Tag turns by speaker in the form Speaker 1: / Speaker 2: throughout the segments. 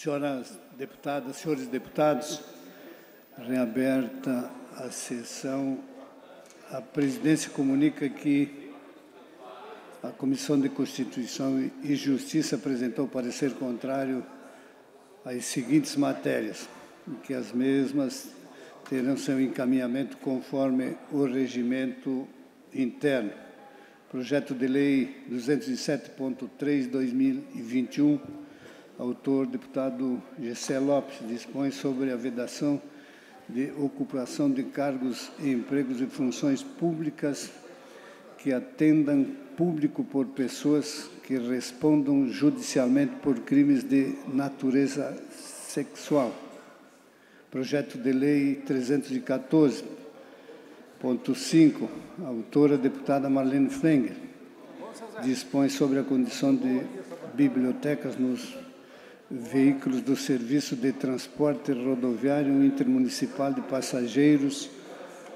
Speaker 1: Senhoras deputadas, senhores deputados, reaberta a sessão, a presidência comunica que a Comissão de Constituição e Justiça apresentou parecer contrário às seguintes matérias, em que as mesmas terão seu encaminhamento conforme o regimento interno. Projeto de Lei 207.3/2021, autor deputado Gessé Lopes, dispõe sobre a vedação de ocupação de cargos, empregos e funções públicas que atendam público por pessoas que respondam judicialmente por crimes de natureza sexual. Projeto de Lei 314.5, autora deputada Marlene Flenger, dispõe sobre a condição de bibliotecas nos veículos do Serviço de Transporte Rodoviário Intermunicipal de Passageiros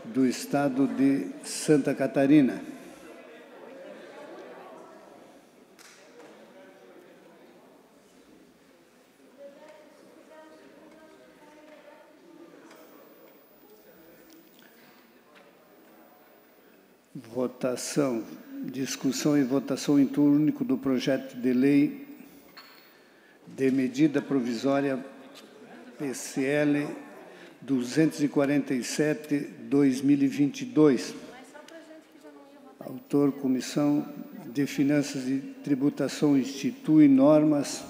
Speaker 1: do Estado de Santa Catarina. Votação, discussão e votação em turno único do projeto de lei de medida provisória PCL 247/2022. Autor, Comissão de Finanças e Tributação, institui normas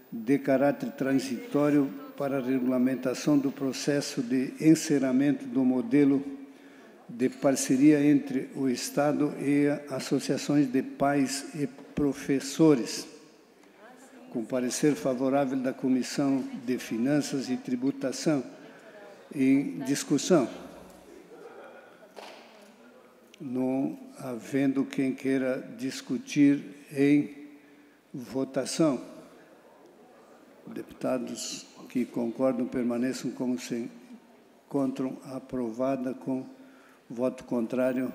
Speaker 1: de caráter transitório para a regulamentação do processo de encerramento do modelo de parceria entre o Estado e associações de pais e professores, com parecer favorável da Comissão de Finanças e Tributação. Em discussão. Não havendo quem queira discutir em votação. Deputados que concordam permaneçam como se encontram. Aprovada com voto contrário.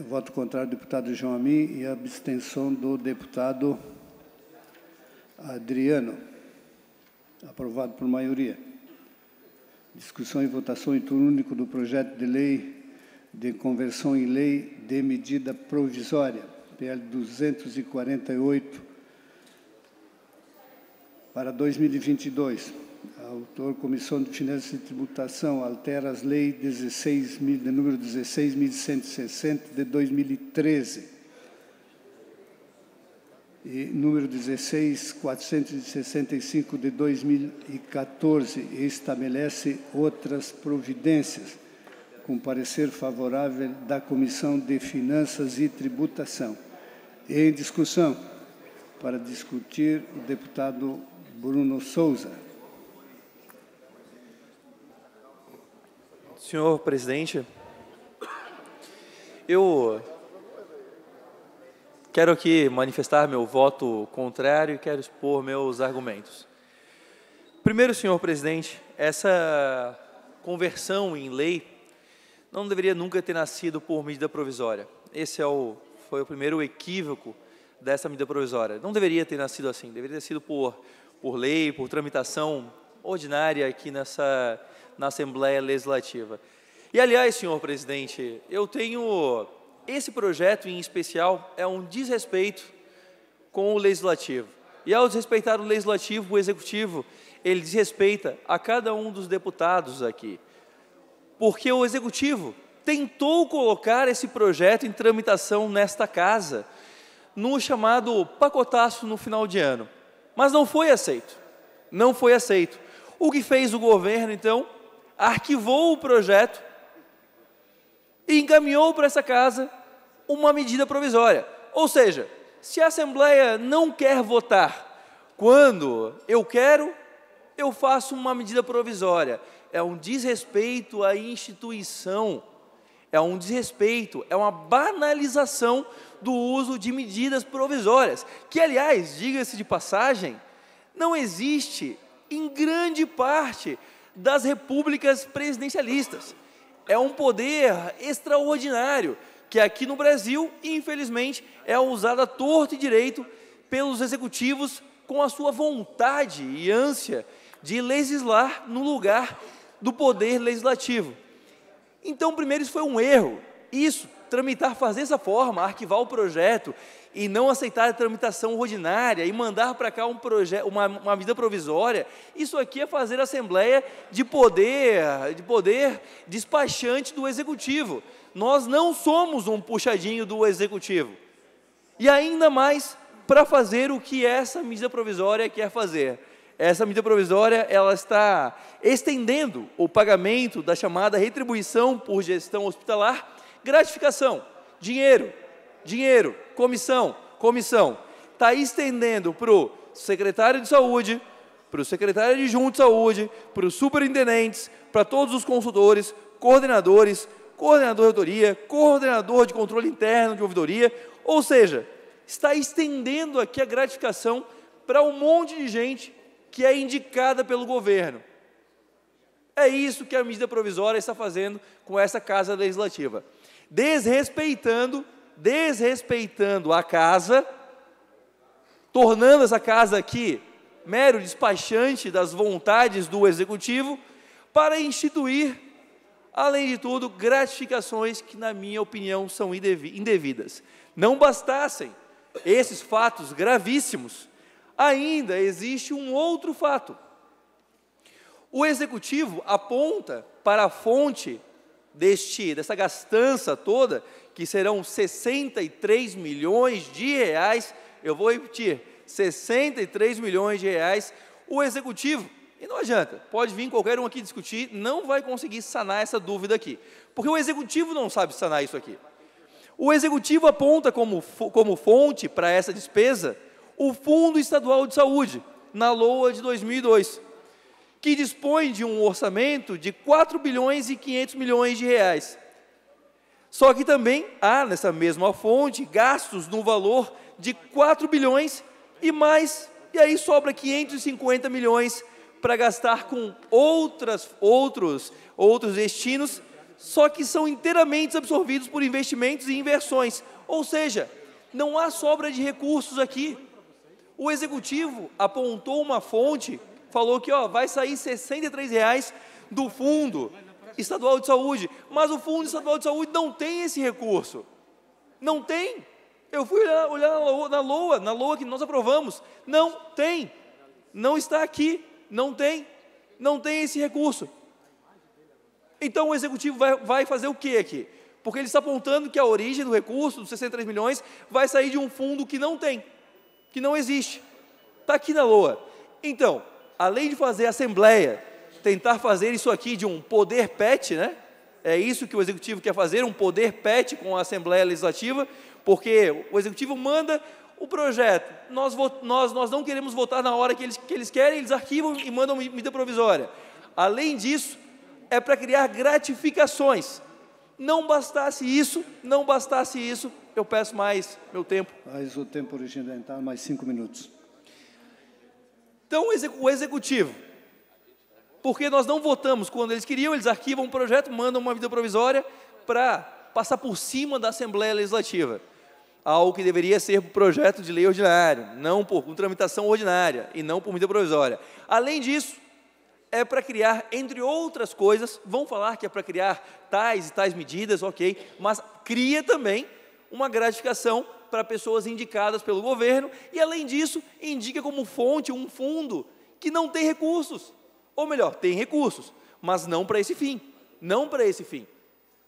Speaker 1: Voto contrário do deputado João Amin e abstenção do deputado Adriano. Aprovado por maioria. Discussão e votação em turno único do projeto de lei de conversão em lei de medida provisória, PL 248, para 2022. Autor, Comissão de Finanças e Tributação, altera as leis de número 16.160 de 2013 e número 16.465 de 2014 e estabelece outras providências, com parecer favorável da Comissão de Finanças e Tributação. Em discussão, para discutir, o deputado Bruno Souza.
Speaker 2: Senhor presidente, eu quero aqui manifestar meu voto contrário e quero expor meus argumentos. Primeiro, senhor presidente, essa conversão em lei não deveria nunca ter nascido por medida provisória. Esse foi o primeiro equívoco dessa medida provisória. Não deveria ter nascido assim, deveria ter sido por lei, por tramitação ordinária aqui na Assembleia Legislativa. E, aliás, senhor presidente, esse projeto em especial é um desrespeito com o Legislativo. E, ao desrespeitar o Legislativo, o Executivo, ele desrespeita a cada um dos deputados aqui. Porque o Executivo tentou colocar esse projeto em tramitação nesta casa, no chamado pacotaço no final de ano. Mas não foi aceito. Não foi aceito. O que fez o governo, então, arquivou o projeto e encaminhou para essa casa uma medida provisória. Ou seja, se a Assembleia não quer votar quando eu quero, eu faço uma medida provisória. É um desrespeito à instituição, é um desrespeito, é uma banalização do uso de medidas provisórias, que, aliás, diga-se de passagem, não existe em grande parte das repúblicas presidencialistas. É um poder extraordinário, que aqui no Brasil, infelizmente, é usado à torto e direito pelos executivos com a sua vontade e ânsia de legislar no lugar do poder legislativo. Então, primeiro, isso foi um erro. Isso, tramitar, fazer dessa forma, arquivar o projeto e não aceitar a tramitação ordinária e mandar para cá uma medida provisória, isso aqui é fazer a Assembleia de poder despachante do Executivo. Nós não somos um puxadinho do Executivo. E ainda mais para fazer o que essa medida provisória quer fazer. Essa medida provisória, ela está estendendo o pagamento da chamada retribuição por gestão hospitalar, gratificação, dinheiro, comissão. Está estendendo para o secretário de saúde, para o secretário adjunto de saúde, para os superintendentes, para todos os consultores, coordenadores, coordenador de auditoria, coordenador de controle interno de ouvidoria, ou seja, está estendendo aqui a gratificação para um monte de gente que é indicada pelo governo. É isso que a medida provisória está fazendo com essa Casa Legislativa. Desrespeitando a Casa, tornando essa Casa aqui mero despachante das vontades do Executivo, para instituir, além de tudo, gratificações que, na minha opinião, são indevidas. Não bastassem esses fatos gravíssimos, ainda existe um outro fato. O Executivo aponta para a fonte dessa gastança toda, que serão 63 milhões de reais, eu vou repetir, 63 milhões de reais, o Executivo, e não adianta, pode vir qualquer um aqui discutir, não vai conseguir sanar essa dúvida aqui, porque o Executivo não sabe sanar isso aqui. O Executivo aponta como fonte para essa despesa o Fundo Estadual de Saúde, na LOA de 2002, que dispõe de um orçamento de 4 bilhões e 500 milhões de reais. Só que também há, nessa mesma fonte, gastos no valor de 4 bilhões e mais, e aí sobra 550 milhões para gastar com outros destinos, só que são inteiramente absorvidos por investimentos e inversões, ou seja, não há sobra de recursos aqui. O Executivo apontou uma fonte, falou que vai sair R$ 63 do Fundo Estadual de Saúde, mas o Fundo Estadual de Saúde não tem esse recurso. Não tem. Eu fui olhar na LOA que nós aprovamos. Não tem. Não está aqui. Não tem esse recurso. Então o Executivo vai fazer o que aqui? Porque ele está apontando que a origem do recurso, dos 63 milhões, vai sair de um fundo que não tem, que não existe. Está aqui na LOA. Então, além de fazer a Assembleia, tentar fazer isso aqui de um poder PET, né? É isso que o Executivo quer fazer, um poder PET com a Assembleia Legislativa, porque o Executivo manda o projeto, nós não queremos votar na hora que eles querem, eles arquivam e mandam medida provisória. Além disso, é para criar gratificações. Não bastasse isso, eu peço mais meu tempo.
Speaker 1: Mais o tempo original, mais 5 minutos.
Speaker 2: Então, o Executivo, porque nós não votamos quando eles queriam, eles arquivam um projeto, mandam uma medida provisória para passar por cima da Assembleia Legislativa, algo que deveria ser por projeto de lei ordinário, não por tramitação ordinária e não por medida provisória. Além disso, é para criar, entre outras coisas, vão falar que é para criar tais e tais medidas, ok, mas cria também uma gratificação para pessoas indicadas pelo governo e, além disso, indica como fonte um fundo que não tem recursos, ou melhor, tem recursos, mas não para esse fim,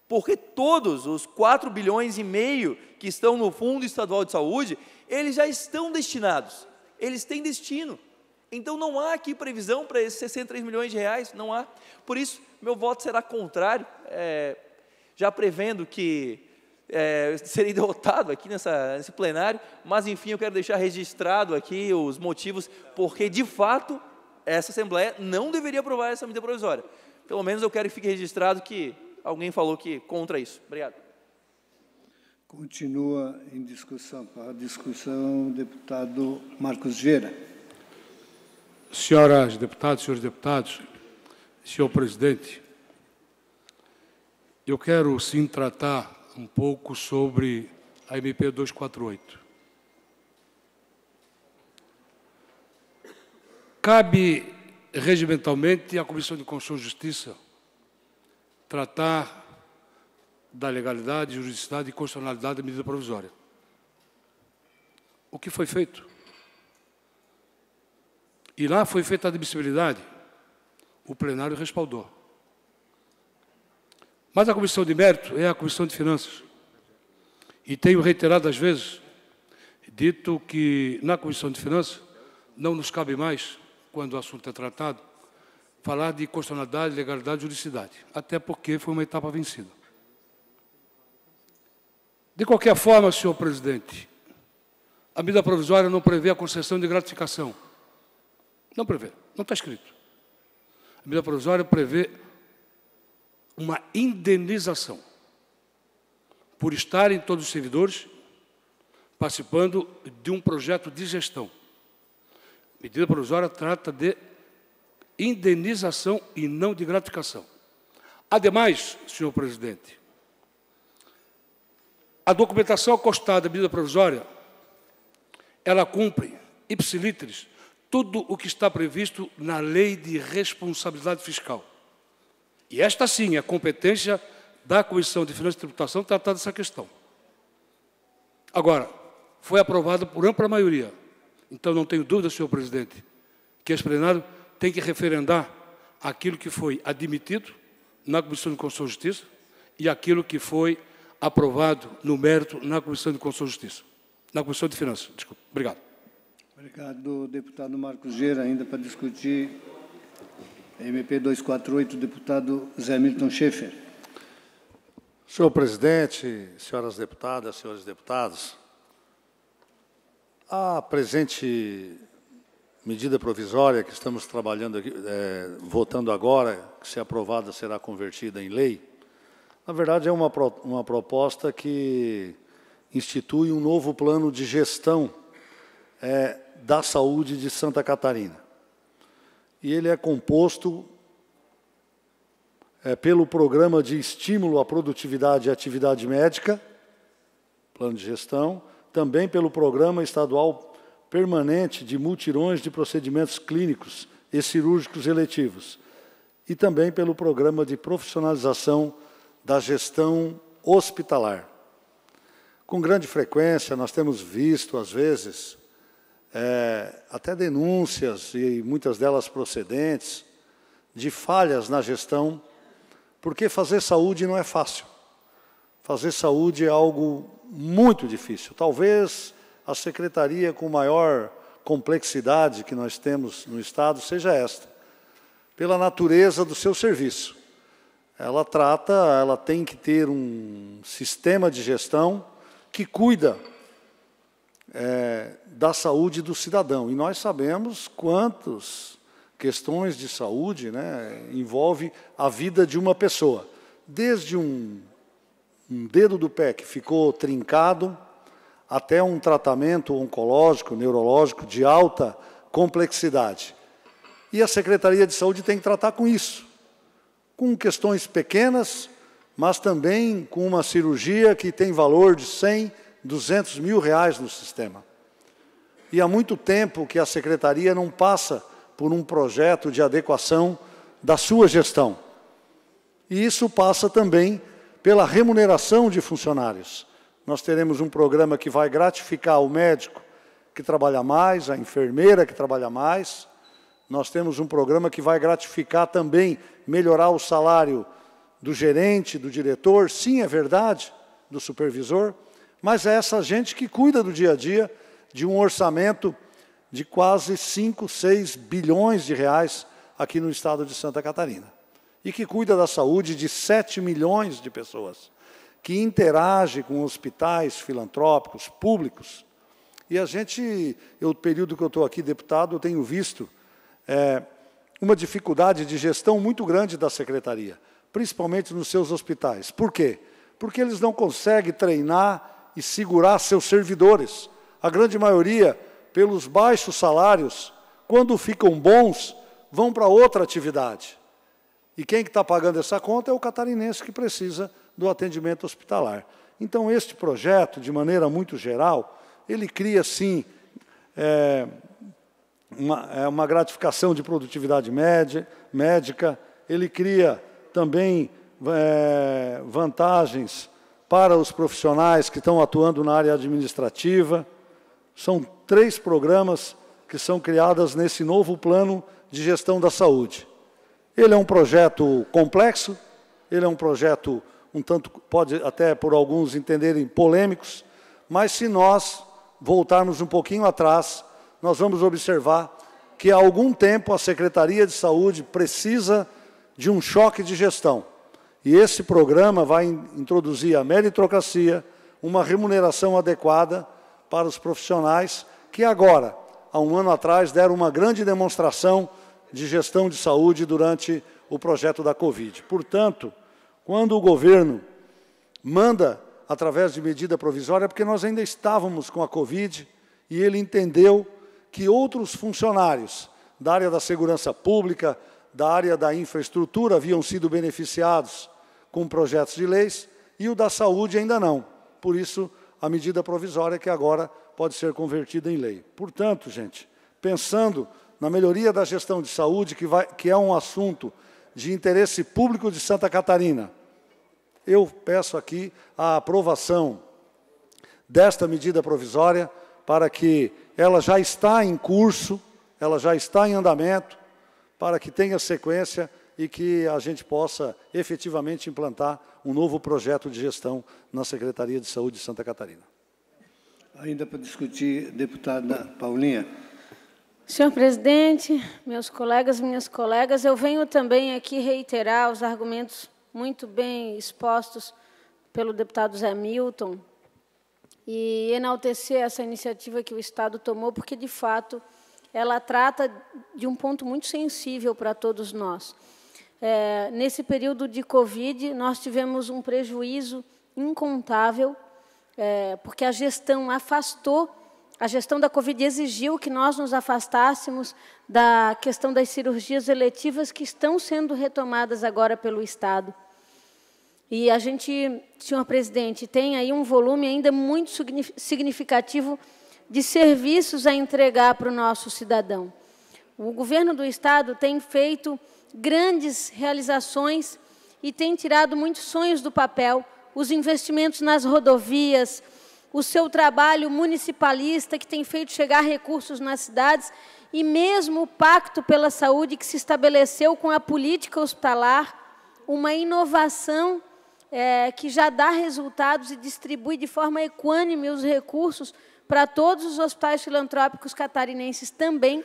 Speaker 2: porque todos os 4 bilhões e meio que estão no Fundo Estadual de Saúde, eles já estão destinados, eles têm destino. Então, não há aqui previsão para esses 63 milhões de reais, não há. Por isso, meu voto será contrário, já prevendo que serei derrotado aqui nesse plenário, mas, enfim, eu quero deixar registrado aqui os motivos, porque, de fato, essa Assembleia não deveria aprovar essa medida provisória. Pelo menos eu quero que fique registrado que alguém falou que contra isso. Obrigado.
Speaker 1: Continua em discussão. Para a discussão, o deputado Marcos Gera.
Speaker 3: Senhoras deputadas, senhores deputados, senhor presidente, eu quero sim tratar um pouco sobre a MP 248. cabe regimentalmente à Comissão de Constituição e Justiça tratar da legalidade, juridicidade e constitucionalidade da medida provisória. O que foi feito? E lá foi feita a admissibilidade. O plenário respaldou. Mas a Comissão de Mérito é a Comissão de Finanças. E tenho reiteradas vezes dito que na Comissão de Finanças não nos cabe mais, quando o assunto é tratado, falar de constitucionalidade, legalidade e juridicidade, até porque foi uma etapa vencida. De qualquer forma, senhor presidente, a medida provisória não prevê a concessão de gratificação. Não prevê, não está escrito. A medida provisória prevê uma indenização por estarem todos os servidores participando de um projeto de gestão. A medida provisória trata de indenização e não de gratificação. Ademais, senhor presidente, a documentação acostada à medida provisória, ela cumpre, ipsiliteris, tudo o que está previsto na Lei de Responsabilidade Fiscal. E esta, sim, é a competência da Comissão de Finanças e Tributação tratar dessa questão. Agora, foi aprovado por ampla maioria. Então, não tenho dúvida, senhor presidente, que esse plenário tem que referendar aquilo que foi admitido na Comissão de Constituição e Justiça e aquilo que foi aprovado no mérito na Comissão de Constituição e Justiça. Na Comissão de Finanças, desculpe. Obrigado.
Speaker 1: Obrigado, deputado Marcos Gera. Ainda para discutir, MP 248, deputado Zé Milton Schaefer.
Speaker 4: Senhor presidente, senhoras deputadas, senhores deputados, a presente medida provisória que estamos trabalhando aqui, votando agora, que se aprovada será convertida em lei, na verdade é uma proposta que institui um novo plano de gestão da saúde de Santa Catarina. E ele é composto pelo Programa de Estímulo à Produtividade e Atividade Médica, plano de gestão, também pelo Programa Estadual Permanente de Mutirões de Procedimentos Clínicos e Cirúrgicos Eletivos, e também pelo Programa de Profissionalização da Gestão Hospitalar. Com grande frequência, nós temos visto, às vezes, até denúncias, e muitas delas procedentes, de falhas na gestão, porque fazer saúde não é fácil. Fazer saúde é algo muito difícil. Talvez a secretaria com maior complexidade que nós temos no Estado seja esta, pela natureza do seu serviço. Ela tem que ter um sistema de gestão que cuida da saúde do cidadão. E nós sabemos quantas questões de saúde envolve a vida de uma pessoa. Desde um dedo do pé que ficou trincado, até um tratamento oncológico, neurológico de alta complexidade. E a Secretaria de Saúde tem que tratar com isso, com questões pequenas, mas também com uma cirurgia que tem valor de 100, 200 mil reais no sistema. E há muito tempo que a Secretaria não passa por um projeto de adequação da sua gestão. E isso passa também pela remuneração de funcionários. Nós teremos um programa que vai gratificar o médico que trabalha mais, a enfermeira que trabalha mais. Nós temos um programa que vai gratificar também, melhorar o salário do gerente, do diretor, sim, é verdade, do supervisor, mas é essa gente que cuida do dia a dia de um orçamento de quase 5, 6 bilhões de reais aqui no estado de Santa Catarina. E que cuida da saúde de 7 milhões de pessoas, que interage com hospitais filantrópicos, públicos. E o período que eu estou aqui, deputado, eu tenho visto uma dificuldade de gestão muito grande da Secretaria, principalmente nos seus hospitais. Por quê? Porque eles não conseguem treinar e segurar seus servidores. A grande maioria, pelos baixos salários, quando ficam bons, vão para outra atividade. E quem está pagando essa conta é o catarinense que precisa do atendimento hospitalar. Então, este projeto, de maneira muito geral, ele cria, sim, uma gratificação de produtividade médica, ele cria também vantagens para os profissionais que estão atuando na área administrativa. São 3 programas que são criados nesse novo plano de gestão da saúde. Ele é um projeto complexo, ele é um projeto um tanto, pode até por alguns entenderem, polêmicos, mas se nós voltarmos um pouquinho atrás, nós vamos observar que há algum tempo a Secretaria de Saúde precisa de um choque de gestão. E esse programa vai introduzir a meritocracia, uma remuneração adequada para os profissionais que agora, há um ano atrás, deram uma grande demonstração de gestão de saúde durante o projeto da Covid. Portanto, quando o governo manda, através de medida provisória, porque nós ainda estávamos com a Covid, e ele entendeu que outros funcionários da área da segurança pública, da área da infraestrutura, haviam sido beneficiados com projetos de leis, e o da saúde ainda não. Por isso, a medida provisória que agora pode ser convertida em lei. Portanto, gente, pensando na melhoria da gestão de saúde, que é um assunto de interesse público de Santa Catarina, eu peço aqui a aprovação desta medida provisória para que ela já está em curso, ela já está em andamento, para que tenha sequência e que a gente possa efetivamente implantar um novo projeto de gestão na Secretaria de Saúde de Santa Catarina.
Speaker 1: Ainda para discutir, deputada Paulinha.
Speaker 5: Senhor presidente, meus colegas, minhas colegas, eu venho também aqui reiterar os argumentos muito bem expostos pelo deputado Zé Milton e enaltecer essa iniciativa que o Estado tomou, porque, de fato, ela trata de um ponto muito sensível para todos nós. Nesse período de Covid, nós tivemos um prejuízo incontável, porque a gestão afastou, a gestão da Covid exigiu que nós nos afastássemos da questão das cirurgias eletivas que estão sendo retomadas agora pelo Estado. E a gente, senhor presidente, tem aí um volume ainda muito significativo de serviços a entregar para o nosso cidadão. O governo do Estado tem feito grandes realizações e tem tirado muitos sonhos do papel, os investimentos nas rodovias, o seu trabalho municipalista que tem feito chegar recursos nas cidades e mesmo o Pacto pela Saúde que se estabeleceu com a política hospitalar, uma inovação que já dá resultados e distribui de forma equânime os recursos para todos os hospitais filantrópicos catarinenses também,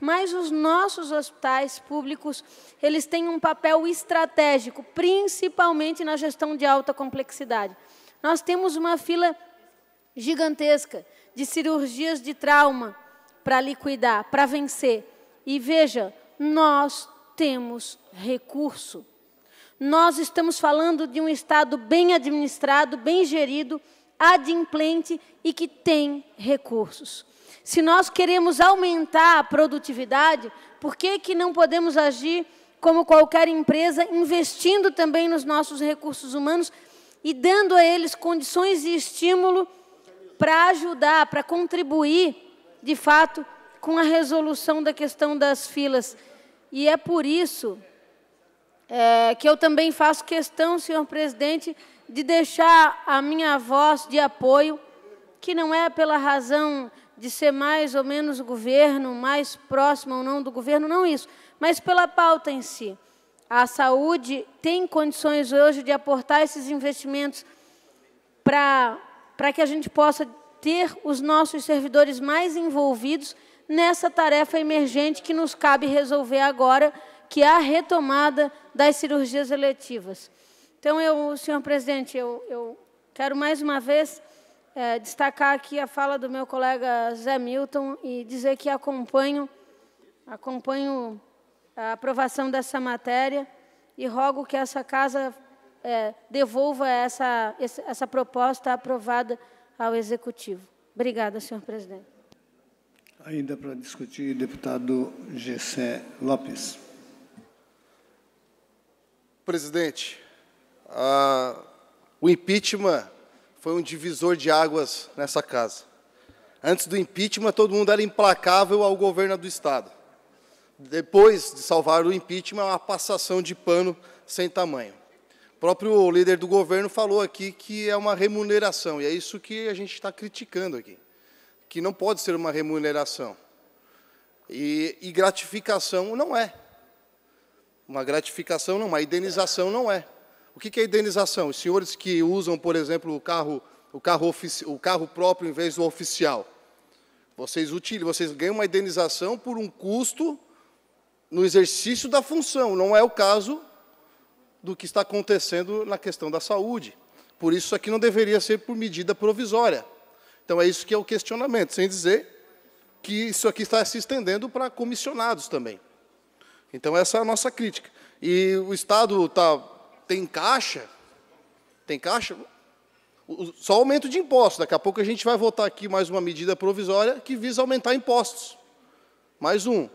Speaker 5: mas os nossos hospitais públicos, eles têm um papel estratégico, principalmente na gestão de alta complexidade. Nós temos uma fila gigantesca de cirurgias de trauma para liquidar, para vencer. E veja, nós temos recurso. Nós estamos falando de um Estado bem administrado, bem gerido, adimplente e que tem recursos. Se nós queremos aumentar a produtividade, por que não podemos agir como qualquer empresa, investindo também nos nossos recursos humanos e dando a eles condições e estímulo para ajudar, para contribuir, de fato, com a resolução da questão das filas. E é por isso que eu também faço questão, senhor presidente, de deixar a minha voz de apoio, que não é pela razão de ser mais ou menos o governo, mais próximo ou não do governo, não isso, mas pela pauta em si. A saúde tem condições hoje de aportar esses investimentos para que a gente possa ter os nossos servidores mais envolvidos nessa tarefa emergente que nos cabe resolver agora, que é a retomada das cirurgias eletivas. Então, senhor presidente, eu quero mais uma vez destacar aqui a fala do meu colega Zé Milton e dizer que acompanho a aprovação dessa matéria e rogo que essa casa devolva essa proposta aprovada ao Executivo. Obrigada, senhor presidente.
Speaker 1: Ainda para discutir, deputado Gessé Lopes.
Speaker 6: Presidente, o impeachment foi um divisor de águas nessa casa. Antes do impeachment, todo mundo era implacável ao governo do Estado. Depois de salvar o impeachment, é uma passação de pano sem tamanho. O próprio líder do governo falou aqui que é uma remuneração, e é isso que a gente está criticando aqui, que não pode ser uma remuneração. E gratificação não é. Uma gratificação não, uma indenização não é. O que é indenização? Os senhores que usam, por exemplo, o carro próprio em vez do oficial, vocês ganham uma indenização por um custo no exercício da função. Não é o caso do que está acontecendo na questão da saúde. Por isso, isso aqui não deveria ser por medida provisória. Então, é isso que é o questionamento, sem dizer que isso aqui está se estendendo para comissionados também. Então, essa é a nossa crítica. E o Estado tem caixa, só aumento de impostos. Daqui a pouco a gente vai votar aqui mais uma medida provisória que visa aumentar impostos. Mais um.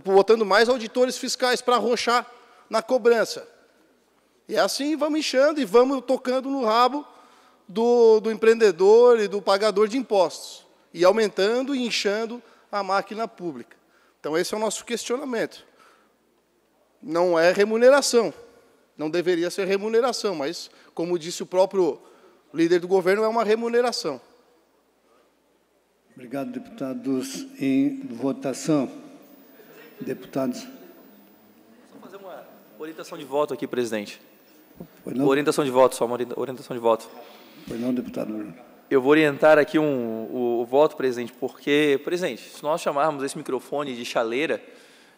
Speaker 6: Botando mais auditores fiscais para arrochar na cobrança. E assim vamos inchando e vamos tocando no rabo do empreendedor e do pagador de impostos. E aumentando e inchando a máquina pública. Então, esse é o nosso questionamento. Não é remuneração. Não deveria ser remuneração, mas, como disse o próprio líder do governo, é uma remuneração.
Speaker 1: Obrigado, deputados. Em votação. Deputados.
Speaker 2: Vou fazer uma orientação de voto aqui, presidente.
Speaker 1: Orientação
Speaker 2: de voto, só uma orientação de voto.
Speaker 1: Pois não, deputado Bruno.
Speaker 2: Eu vou orientar aqui o voto, presidente, porque, presidente, se nós chamarmos esse microfone de chaleira,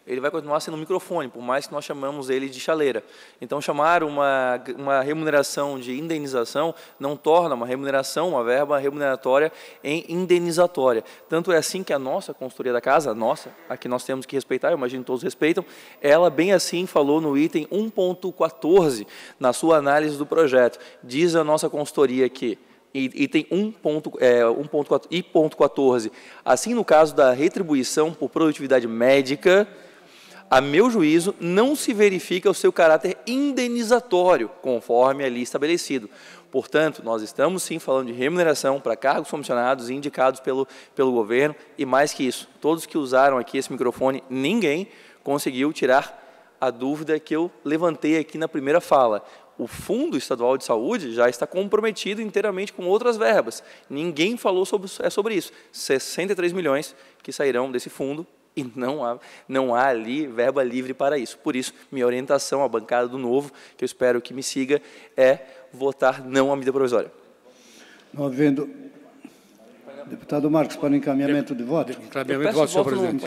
Speaker 2: ele vai continuar sendo um microfone, por mais que nós chamamos ele de chaleira. Então, chamar uma remuneração de indenização não torna uma remuneração, uma verba remuneratória em indenizatória. Tanto é assim que a nossa consultoria da casa, a nossa, a que nós temos que respeitar, eu imagino que todos respeitam, ela bem assim falou no item 1.14, na sua análise do projeto. Diz a nossa consultoria que item 1.14, assim no caso da retribuição por produtividade médica, a meu juízo, não se verifica o seu caráter indenizatório, conforme ali estabelecido. Portanto, nós estamos sim falando de remuneração para cargos comissionados indicados pelo governo, e mais que isso, todos que usaram aqui esse microfone, ninguém conseguiu tirar a dúvida que eu levantei aqui na primeira fala. O Fundo Estadual de Saúde já está comprometido inteiramente com outras verbas. Ninguém falou sobre isso. 63 milhões que sairão desse fundo e não há ali verba livre para isso. Por isso, minha orientação à bancada do Novo, que eu espero que me siga, é votar não à medida provisória.
Speaker 1: Não havendo... Deputado Marcos, para encaminhamento de voto.
Speaker 3: Encaminhamento de voto, senhor presidente.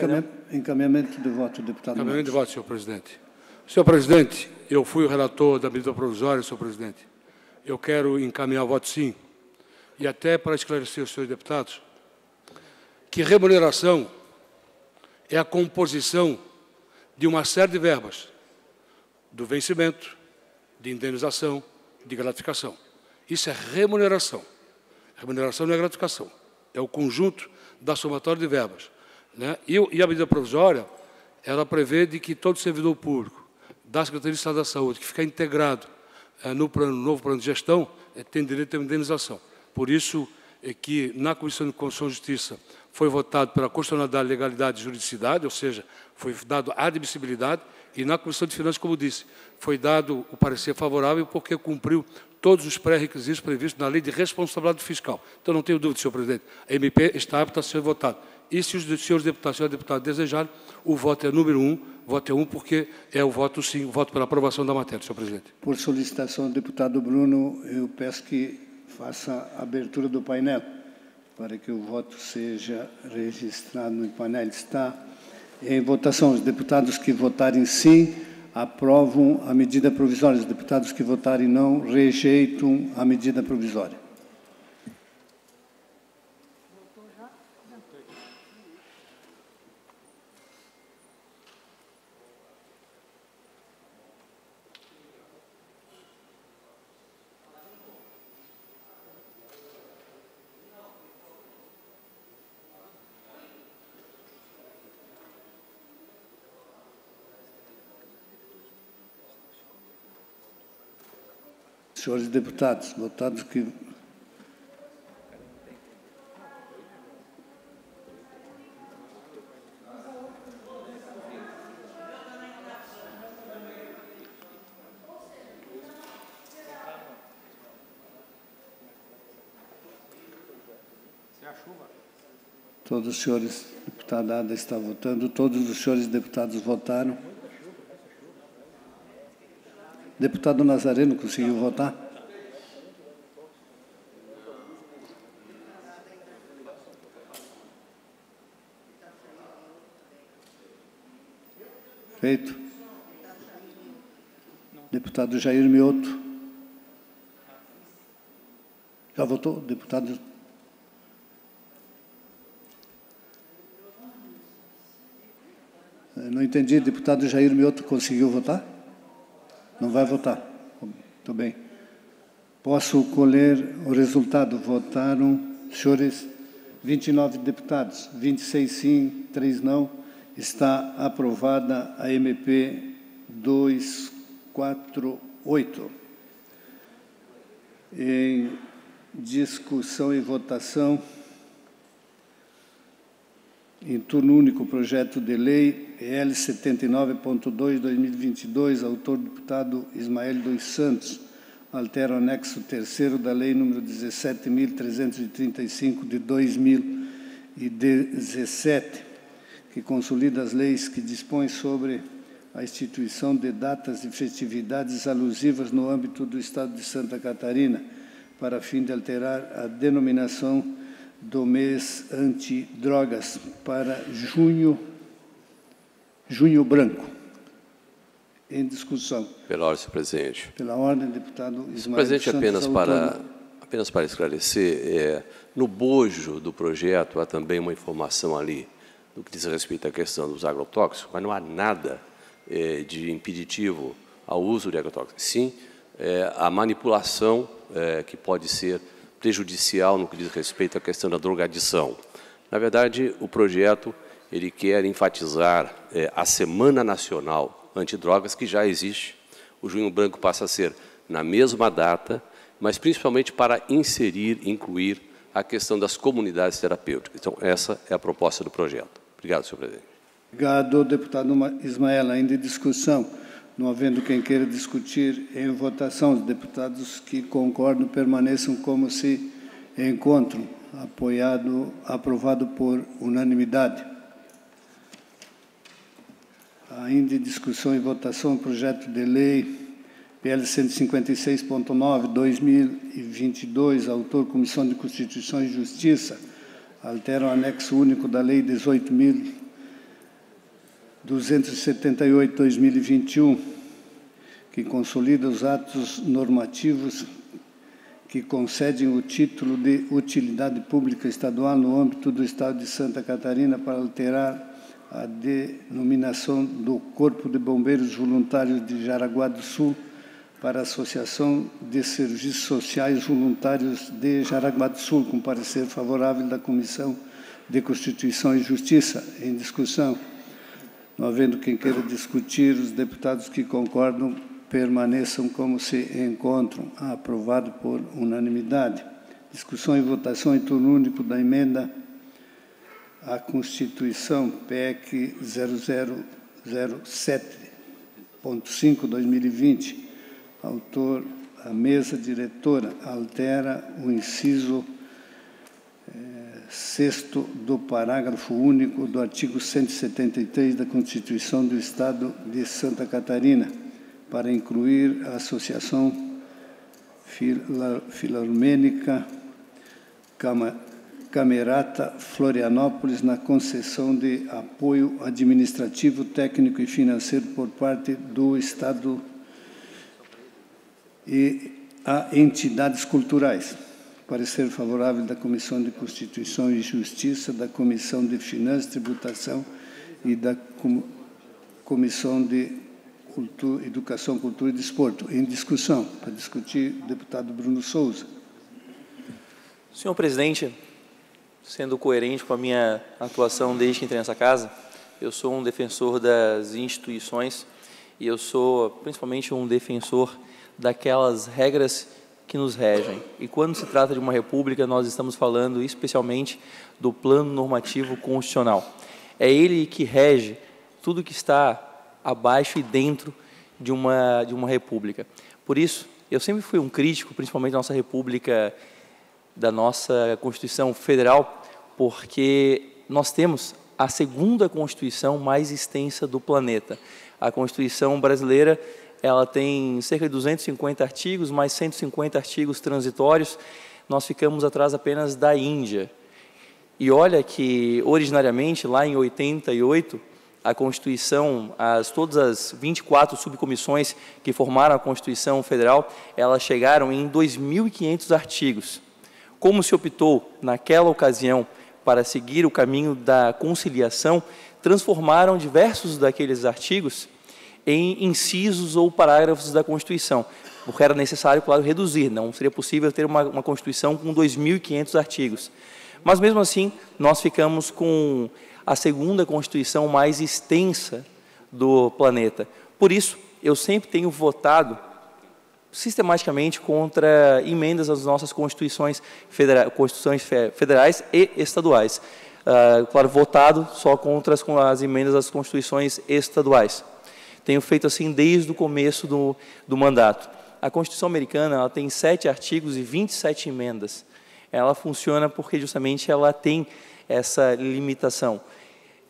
Speaker 1: Encaminhamento de voto, deputado Marcos.
Speaker 3: Encaminhamento de voto, senhor presidente. Senhor presidente, eu fui o relator da medida provisória, senhor presidente. Eu quero encaminhar o voto sim, e até para esclarecer os senhores deputados, que remuneração é a composição de uma série de verbas, do vencimento, de indenização, de gratificação. Isso é remuneração. Remuneração não é gratificação, é o conjunto da somatória de verbas, né? E a medida provisória, ela prevê de que todo servidor público da Secretaria de Estado da Saúde, que ficar integrado no novo plano de gestão, tem direito a indenização. Por isso é que, na Comissão de Constituição e Justiça, foi votado pela constitucionalidade, legalidade e juridicidade, ou seja, foi dado admissibilidade, e na Comissão de Finanças, como disse, foi dado o parecer favorável porque cumpriu todos os pré-requisitos previstos na Lei de Responsabilidade Fiscal. Então, não tenho dúvida, senhor presidente, a MP está apta a ser votada. E se os senhores deputados e senhores deputados desejarem, o voto é número 1, voto é 1 porque é o voto sim, o voto pela aprovação da matéria, senhor presidente.
Speaker 1: Por solicitação do deputado Bruno, eu peço que faça a abertura do painel, para que o voto seja registrado no painel. Está em votação. Os deputados que votarem sim, aprovam a medida provisória. Os deputados que votarem não, rejeitam a medida provisória. Senhores deputados, votados que... Todos os senhores, deputada Ada está votando, todos os senhores deputados votaram. Deputado Nazareno conseguiu votar? Feito. Deputado Jair Mioto. Já votou? Deputado... Não entendi. Deputado Jair Mioto conseguiu votar? Não vai votar? Muito bem. Posso colher o resultado. Votaram, senhores, 29 deputados, 26 sim, 3 não. Está aprovada a MP 248. Em discussão e votação, em turno único, projeto de lei EL 79.2/2022, autor deputado Ismael dos Santos, altera o anexo 3º da lei número 17.335 de 2017, que consolida as leis que dispõem sobre a instituição de datas e festividades alusivas no âmbito do Estado de Santa Catarina, para fim de alterar a denominação do mês antidrogas para junho branco. Em discussão.
Speaker 7: Pela ordem, senhor presidente.
Speaker 1: Pela ordem, deputado Ismael
Speaker 7: Senhor presidente,
Speaker 1: Santos,
Speaker 7: apenas para esclarecer, no bojo do projeto há também uma informação ali no que diz respeito à questão dos agrotóxicos, mas não há nada de impeditivo ao uso de agrotóxicos. Sim, a manipulação que pode ser prejudicial no que diz respeito à questão da drogadição. Na verdade, o projeto ele quer enfatizar a Semana Nacional Antidrogas, que já existe. O Junho Branco passa a ser na mesma data, mas principalmente para incluir a questão das comunidades terapêuticas. Então, essa é a proposta do projeto. Obrigado, senhor presidente.
Speaker 1: Obrigado, deputado Ismael. Ainda em discussão. Não havendo quem queira discutir em votação, os deputados que concordam permaneçam como se encontram. Aprovado por unanimidade. Ainda em discussão e votação, o projeto de lei PL 156.9/2022, autor Comissão de Constituição e Justiça, altera o anexo único da Lei 18.278/2021, que consolida os atos normativos que concedem o título de utilidade pública estadual no âmbito do Estado de Santa Catarina para alterar a denominação do Corpo de Bombeiros Voluntários de Jaraguá do Sul para a Associação de Serviços Sociais Voluntários de Jaraguá do Sul, com parecer favorável da Comissão de Constituição e Justiça. Em discussão. Não havendo quem queira discutir, os deputados que concordam permaneçam como se encontram. Aprovado por unanimidade. Discussão e votação em turno único da emenda à Constituição, PEC 0007.5/2020, autor a mesa diretora, altera o inciso 6º do parágrafo único do artigo 173 da Constituição do Estado de Santa Catarina, para incluir a Associação Filarmônica Camerata Florianópolis na concessão de apoio administrativo, técnico e financeiro por parte do Estado e a entidades culturais. Parecer favorável da Comissão de Constituição e Justiça, da Comissão de Finanças, Tributação e da Comissão de Educação, Cultura e Desporto. Em discussão, para discutir, o deputado Bruno Souza.
Speaker 2: Senhor presidente, sendo coerente com a minha atuação desde que entrei nessa casa, eu sou um defensor das instituições e eu sou principalmente um defensor daquelas regras que nos regem. E quando se trata de uma república, nós estamos falando especialmente do plano normativo constitucional. É ele que rege tudo que está abaixo e dentro de uma república. Por isso, eu sempre fui um crítico, principalmente da nossa república da nossa Constituição Federal, porque nós temos a segunda Constituição mais extensa do planeta. A Constituição brasileira, ela tem cerca de 250 artigos, mais 150 artigos transitórios. Nós ficamos atrás apenas da Índia. E olha que, originariamente, lá em 88, a Constituição, todas as 24 subcomissões que formaram a Constituição Federal, elas chegaram em 2.500 artigos. Como se optou, naquela ocasião, para seguir o caminho da conciliação, transformaram diversos daqueles artigos em incisos ou parágrafos da Constituição, porque era necessário, claro, reduzir, não seria possível ter uma Constituição com 2.500 artigos. Mas, mesmo assim, nós ficamos com a segunda Constituição mais extensa do planeta. Por isso, eu sempre tenho votado sistematicamente contra emendas às nossas constituições federais e estaduais. Claro, votado só contra as emendas às constituições estaduais. Tenho feito assim desde o começo do mandato. A Constituição americana, ela tem 7 artigos e 27 emendas. Ela funciona porque justamente ela tem essa limitação.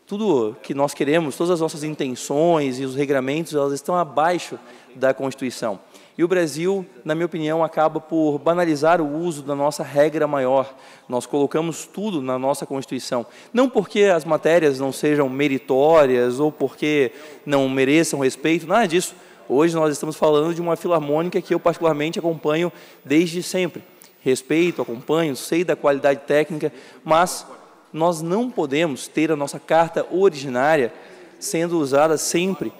Speaker 2: Tudo que nós queremos, todas as nossas intenções e os regramentos, elas estão abaixo da Constituição. E o Brasil, na minha opinião, acaba por banalizar o uso da nossa regra maior. Nós colocamos tudo na nossa Constituição. Não porque as matérias não sejam meritórias ou porque não mereçam respeito, nada disso. Hoje nós estamos falando de uma filarmônica que eu particularmente acompanho desde sempre. Respeito, acompanho, sei da qualidade técnica, mas nós não podemos ter a nossa carta originária sendo usada sempre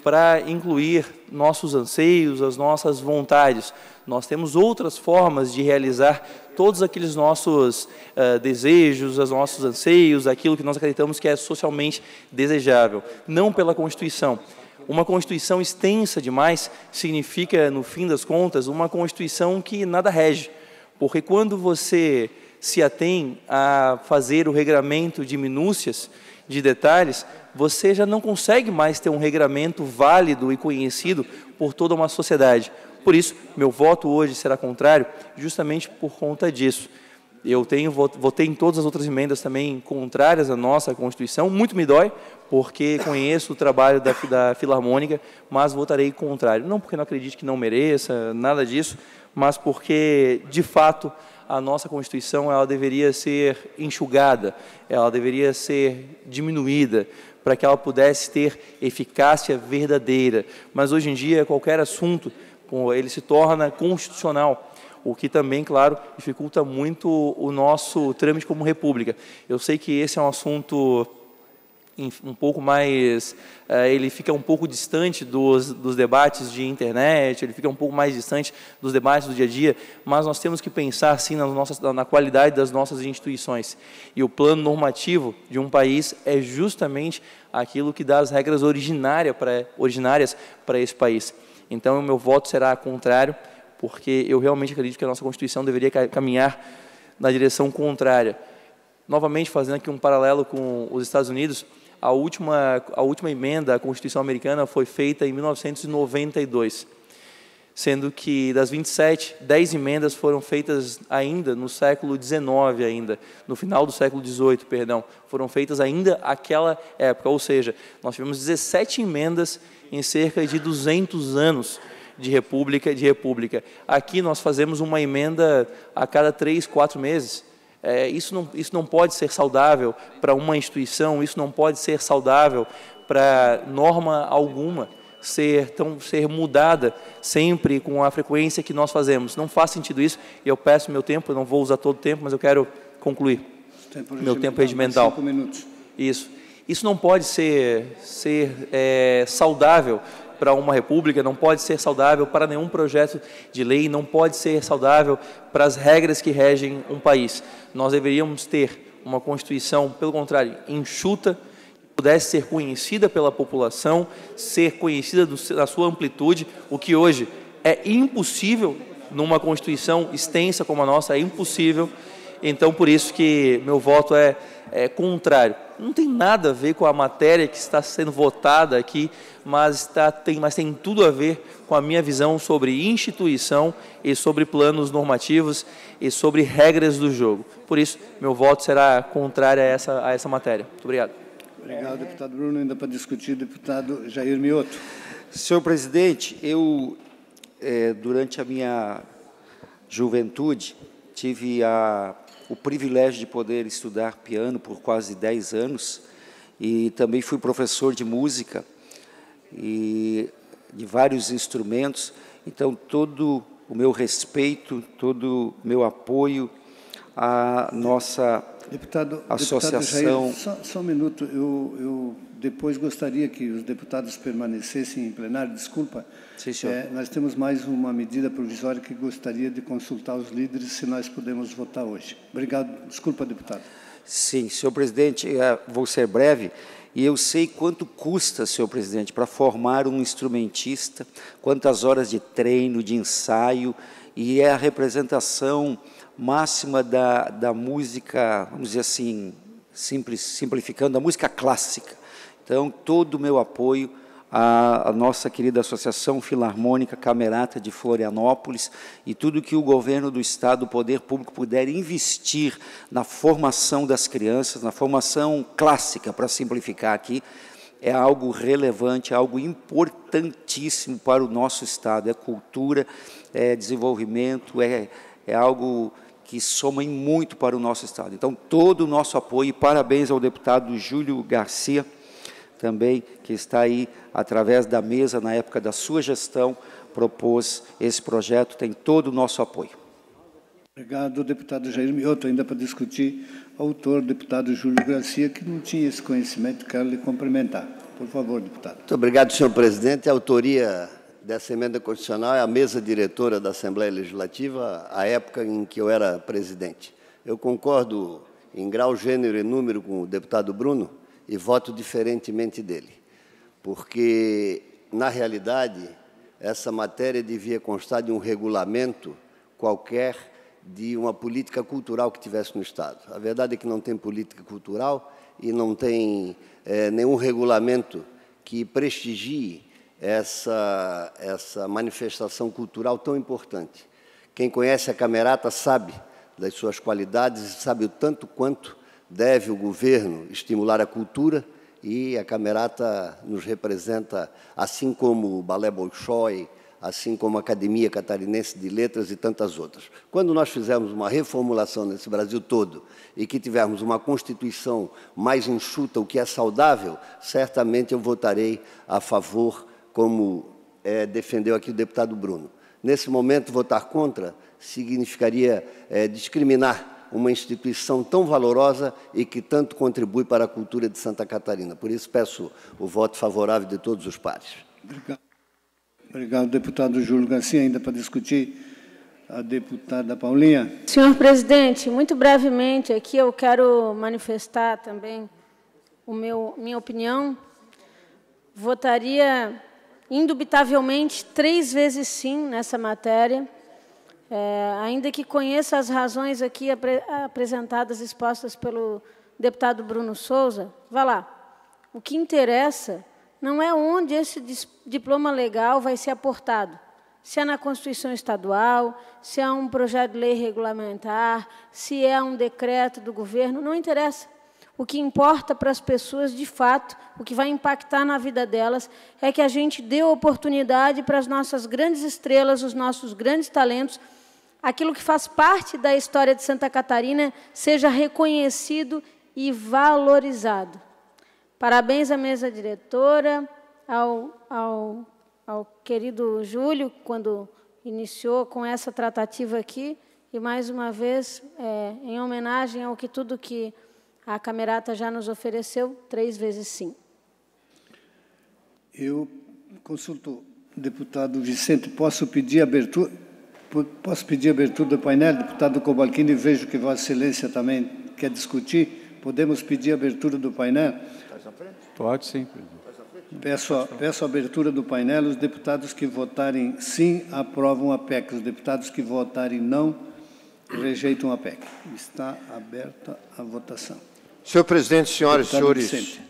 Speaker 2: para incluir nossos anseios, as nossas vontades. Nós temos outras formas de realizar todos aqueles nossos desejos, os nossos anseios, aquilo que nós acreditamos que é socialmente desejável, não pela Constituição. Uma Constituição extensa demais significa, no fim das contas, uma Constituição que nada rege, porque quando você se atém a fazer o regramento de minúcias, de detalhes, você já não consegue mais ter um regramento válido e conhecido por toda uma sociedade. Por isso, meu voto hoje será contrário, justamente por conta disso. Eu votei em todas as outras emendas também contrárias à nossa Constituição, muito me dói, porque conheço o trabalho da Filarmônica, mas votarei contrário. Não porque não acredite que não mereça, nada disso, mas porque, de fato, a nossa Constituição ela deveria ser enxugada, ela deveria ser diminuída, para que ela pudesse ter eficácia verdadeira. Mas, hoje em dia, qualquer assunto, ele se torna constitucional, o que também, claro, dificulta muito o nosso trâmite como república. Eu sei que esse é um assunto um pouco mais, ele fica um pouco distante dos debates de internet, ele fica um pouco mais distante dos debates do dia a dia, mas nós temos que pensar, sim, na qualidade das nossas instituições. E o plano normativo de um país é justamente aquilo que dá as regras originárias para esse país. Então, o meu voto será contrário, porque eu realmente acredito que a nossa Constituição deveria caminhar na direção contrária. Novamente, fazendo aqui um paralelo com os Estados Unidos, a última emenda à Constituição americana foi feita em 1992, sendo que das 27, 10 emendas foram feitas ainda no século XIX, no final do século XVIII, perdão, foram feitas ainda naquela época, ou seja, nós tivemos 17 emendas em cerca de 200 anos de república. Aqui nós fazemos uma emenda a cada 3, 4 meses. Isso não pode ser saudável para uma instituição, isso não pode ser saudável para norma alguma ser mudada sempre com a frequência que nós fazemos. Não faz sentido isso, e eu peço meu tempo, eu não vou usar todo o tempo, mas eu quero concluir. Meu tempo regimental.
Speaker 1: 5 minutos.
Speaker 2: Isso não pode ser saudável para uma república, não pode ser saudável para nenhum projeto de lei, não pode ser saudável para as regras que regem um país. Nós deveríamos ter uma Constituição, pelo contrário, enxuta, que pudesse ser conhecida pela população, ser conhecida na sua amplitude, o que hoje é impossível numa Constituição extensa como a nossa, é impossível. Então, por isso que meu voto é contrário. Não tem nada a ver com a matéria que está sendo votada aqui, mas tem tudo a ver com a minha visão sobre instituição e sobre planos normativos e sobre regras do jogo. Por isso, meu voto será contrário a essa matéria. Muito obrigado.
Speaker 1: Obrigado, deputado Bruno. Ainda para discutir, deputado Jair Mioto.
Speaker 8: Senhor presidente, eu, durante a minha juventude, tive o privilégio de poder estudar piano por quase 10 anos e também fui professor de música e de vários instrumentos. Então, todo o meu respeito, todo o meu apoio à nossa associação.
Speaker 1: Deputado Jair, só um minuto. Eu depois gostaria que os deputados permanecessem em plenário. Desculpa.
Speaker 8: Sim, senhor.
Speaker 1: Nós temos mais uma medida provisória que gostaria de consultar os líderes se nós podemos votar hoje. Obrigado. Desculpa, deputado.
Speaker 8: Sim, senhor presidente, vou ser breve. E eu sei quanto custa, senhor presidente, para formar um instrumentista, quantas horas de treino, de ensaio, e é a representação máxima da música, vamos dizer assim, simplificando, da música clássica. Então, todo o meu apoio à nossa querida Associação Filarmônica Camerata de Florianópolis e tudo que o governo do Estado, o poder público, puder investir na formação das crianças, na formação clássica, para simplificar aqui, é algo relevante, é algo importantíssimo para o nosso Estado. É cultura, é desenvolvimento, é algo que soma muito para o nosso Estado. Então, todo o nosso apoio e parabéns ao deputado Júlio Garcia, também, que está aí, através da mesa, na época da sua gestão, propôs esse projeto, tem todo o nosso apoio.
Speaker 1: Obrigado, deputado Jair Mioto. Ainda para discutir, autor, deputado Júlio Garcia, que não tinha esse conhecimento, quero lhe cumprimentar. Por favor, deputado.
Speaker 9: Muito obrigado, senhor presidente. A autoria dessa emenda constitucional é a mesa diretora da Assembleia Legislativa, à época em que eu era presidente. Eu concordo em grau, gênero e número com o deputado Bruno, e voto diferentemente dele, porque, na realidade, essa matéria devia constar de um regulamento qualquer de uma política cultural que tivesse no Estado. A verdade é que não tem política cultural e não tem nenhum regulamento que prestigie essa manifestação cultural tão importante. Quem conhece a Camerata sabe das suas qualidades e sabe o tanto quanto deve o governo estimular a cultura, e a Camerata nos representa, assim como o Balé Bolshoi, assim como a Academia Catarinense de Letras e tantas outras. Quando nós fizermos uma reformulação nesse Brasil todo e que tivermos uma Constituição mais enxuta, o que é saudável, certamente eu votarei a favor, como defendeu aqui o deputado Bruno. Nesse momento, votar contra significaria discriminar uma instituição tão valorosa e que tanto contribui para a cultura de Santa Catarina. Por isso, peço o voto favorável de todos os pares.
Speaker 1: Obrigado, deputado Júlio Garcia. Ainda para discutir, a deputada Paulinha.
Speaker 5: Senhor presidente, muito brevemente, aqui eu quero manifestar também minha opinião. Votaria, indubitavelmente, 3 vezes sim nessa matéria. Ainda que conheça as razões aqui apresentadas, expostas pelo deputado Bruno Souza, vá lá. O que interessa não é onde esse diploma legal vai ser aportado. Se é na Constituição Estadual, se é um projeto de lei regulamentar, se é um decreto do governo, não interessa. O que importa para as pessoas, de fato, o que vai impactar na vida delas, é que a gente dê oportunidade para as nossas grandes estrelas, os nossos grandes talentos, aquilo que faz parte da história de Santa Catarina seja reconhecido e valorizado. Parabéns à mesa diretora, ao querido Júlio, quando iniciou com essa tratativa aqui, e, mais uma vez, em homenagem ao que tudo que a Camerata já nos ofereceu, 3 vezes sim.
Speaker 1: Eu consulto o deputado Vicente, posso pedir abertura do painel, deputado Cobalcini, vejo que Vossa Excelência também quer discutir. Podemos pedir a abertura do painel?
Speaker 10: Pode, sim.
Speaker 1: Peço a abertura do painel. Os deputados que votarem sim aprovam a PEC. Os deputados que votarem não rejeitam a PEC. Está aberta a votação.
Speaker 11: Senhor presidente, senhoras e
Speaker 1: Deputado
Speaker 11: senhores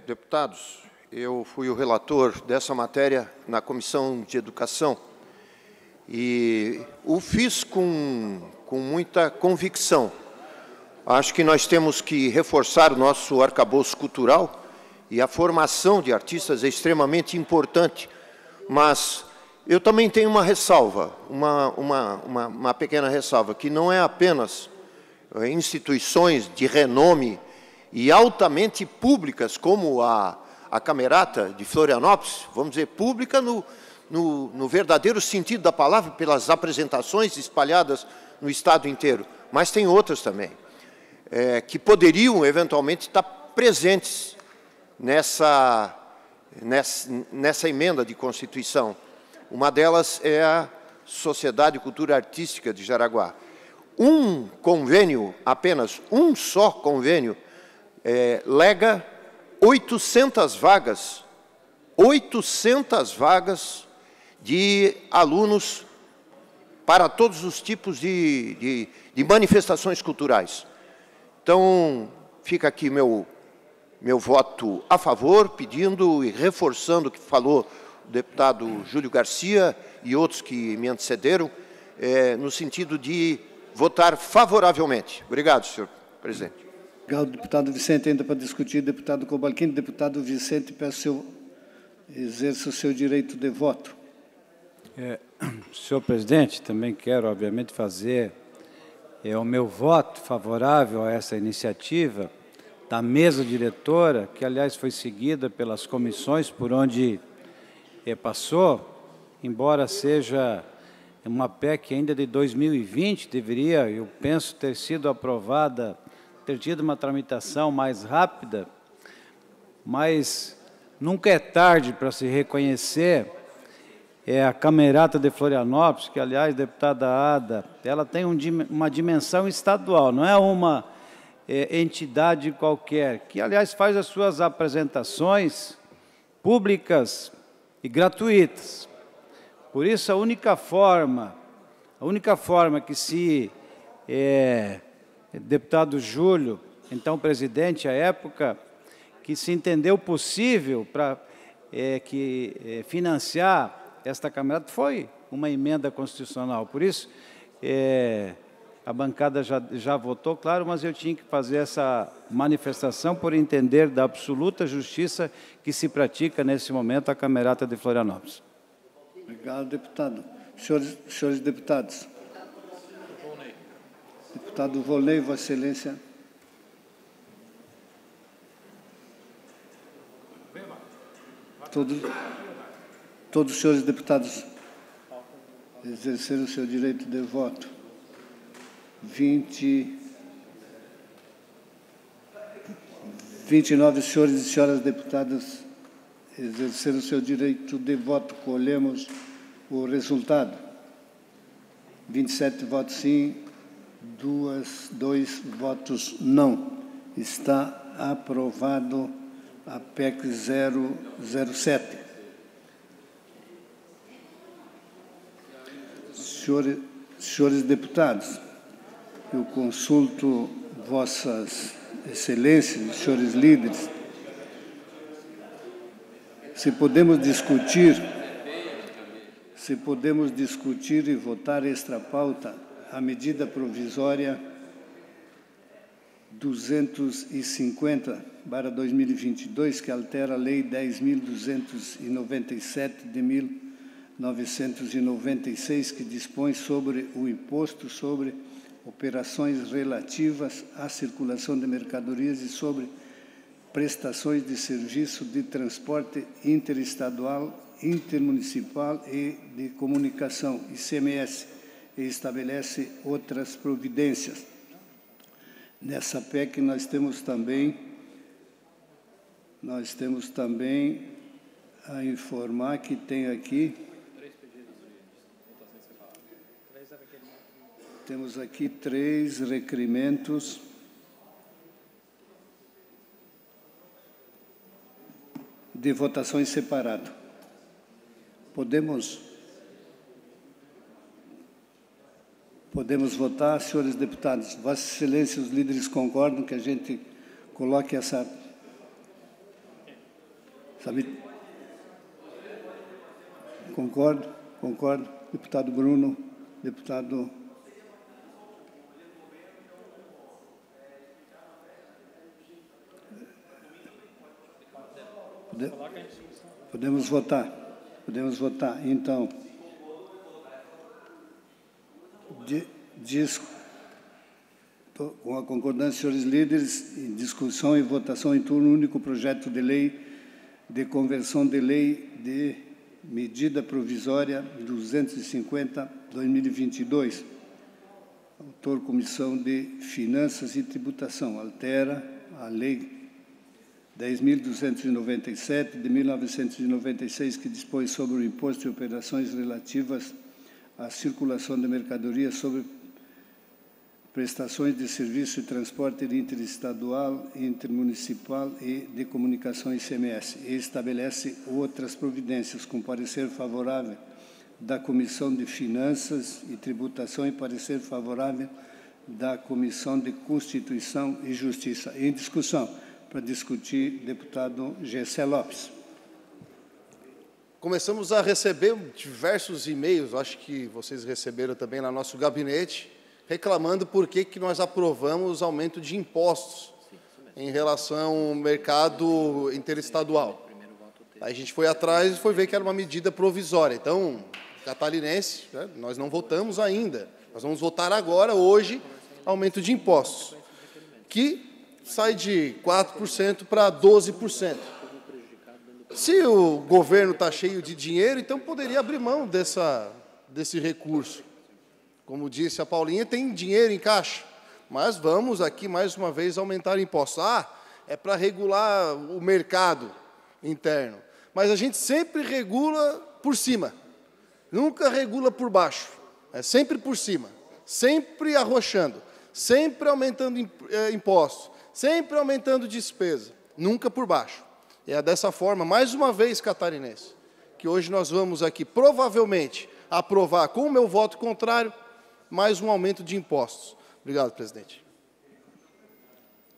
Speaker 11: deputados, eu fui o relator dessa matéria na Comissão de Educação e o fiz com muita convicção. Acho que nós temos que reforçar o nosso arcabouço cultural e a formação de artistas é extremamente importante, mas eu também tenho uma ressalva, uma pequena ressalva, que não é apenas instituições de renome e altamente públicas, como a Camerata de Florianópolis, vamos dizer, pública no verdadeiro sentido da palavra, pelas apresentações espalhadas no Estado inteiro, mas tem outras também, que poderiam, eventualmente, estar presentes nessa emenda de Constituição. Uma delas é a Sociedade de Cultura Artística de Jaraguá. Um convênio, apenas um só convênio, lega 800 vagas de alunos para todos os tipos de manifestações culturais. Então, fica aqui meu voto a favor, pedindo e reforçando o que falou o deputado Júlio Garcia e outros que me antecederam, no sentido de votar favoravelmente. Obrigado, senhor presidente.
Speaker 1: Obrigado, deputado Vicente. Ainda para discutir, deputado Cobalcini. Deputado Vicente, peço exerça o seu direito de voto.
Speaker 10: Senhor presidente, também quero, obviamente, fazer o meu voto favorável a essa iniciativa da mesa diretora, que, aliás, foi seguida pelas comissões por onde passou, embora seja uma PEC ainda de 2020, deveria, eu penso, ter sido aprovada, ter tido uma tramitação mais rápida, mas nunca é tarde para se reconhecer a Camerata de Florianópolis, que, aliás, deputada Ada, ela tem uma dimensão estadual, não é uma entidade qualquer, que, aliás, faz as suas apresentações públicas e gratuitas. Por isso, a única forma que se deputado Júlio, então presidente à época, que se entendeu possível para financiar esta Camerata foi uma emenda constitucional. Por isso, a bancada já votou, claro, mas eu tinha que fazer essa manifestação por entender da absoluta justiça que se pratica nesse momento a Camerata de Florianópolis.
Speaker 1: Obrigado, deputado. Senhores deputados. Deputado Volney, Vossa Excelência. Todos os senhores deputados exerceram o seu direito de voto. 29 senhores e senhoras deputadas exerceram o seu direito de voto. Colhemos o resultado. 27 votos sim, 2 votos não. Está aprovado a PEC 007. Senhores deputados, eu consulto Vossas Excelências, senhores líderes, se podemos discutir e votar extra pauta a medida provisória 250/2022, que altera a Lei 10.297 de 1996, que dispõe sobre o imposto sobre operações relativas à circulação de mercadorias e sobre prestações de serviço de transporte interestadual, intermunicipal e de comunicação, ICMS, e estabelece outras providências. Nessa PEC nós temos também a informar que tem aqui, temos aqui 3 requerimentos de votações separadas. Podemos votar, senhores deputados. Vossa Excelência, os líderes concordam que a gente coloque essa... Sabe? Concordo, concordo. Deputado Bruno, deputado... Podemos votar. Podemos votar. Então, com a concordância, senhores líderes, em discussão e votação em turno único, projeto de lei de conversão de lei de medida provisória 250/2022. Autor, Comissão de Finanças e Tributação. Altera a lei 10.297, de 1996, que dispõe sobre o imposto de operações relativas à circulação de mercadorias, sobre prestações de serviço de transporte interestadual, intermunicipal e de comunicação ICMS, e estabelece outras providências, com parecer favorável da Comissão de Finanças e Tributação e parecer favorável da Comissão de Constituição e Justiça. Em discussão. Para discutir, deputado Gessé Lopes.
Speaker 6: Começamos a receber diversos e-mails, acho que vocês receberam também no nosso gabinete, reclamando por que nós aprovamos aumento de impostos em relação ao mercado interestadual. Aí a gente foi atrás e foi ver que era uma medida provisória. Então, catarinense, né, nós não votamos ainda. Nós vamos votar agora, hoje, aumento de impostos, que sai de 4% para 12%. Se o governo está cheio de dinheiro, então poderia abrir mão desse recurso. Como disse a Paulinha, tem dinheiro em caixa, mas vamos aqui, mais uma vez, aumentar impostos. É para regular o mercado interno. Mas a gente sempre regula por cima, nunca regula por baixo. É sempre por cima, sempre arrochando, sempre aumentando impostos, sempre aumentando despesa, nunca por baixo. E é dessa forma, mais uma vez, catarinense, que hoje nós vamos aqui, provavelmente, aprovar, com o meu voto contrário, mais um aumento de impostos. Obrigado, presidente.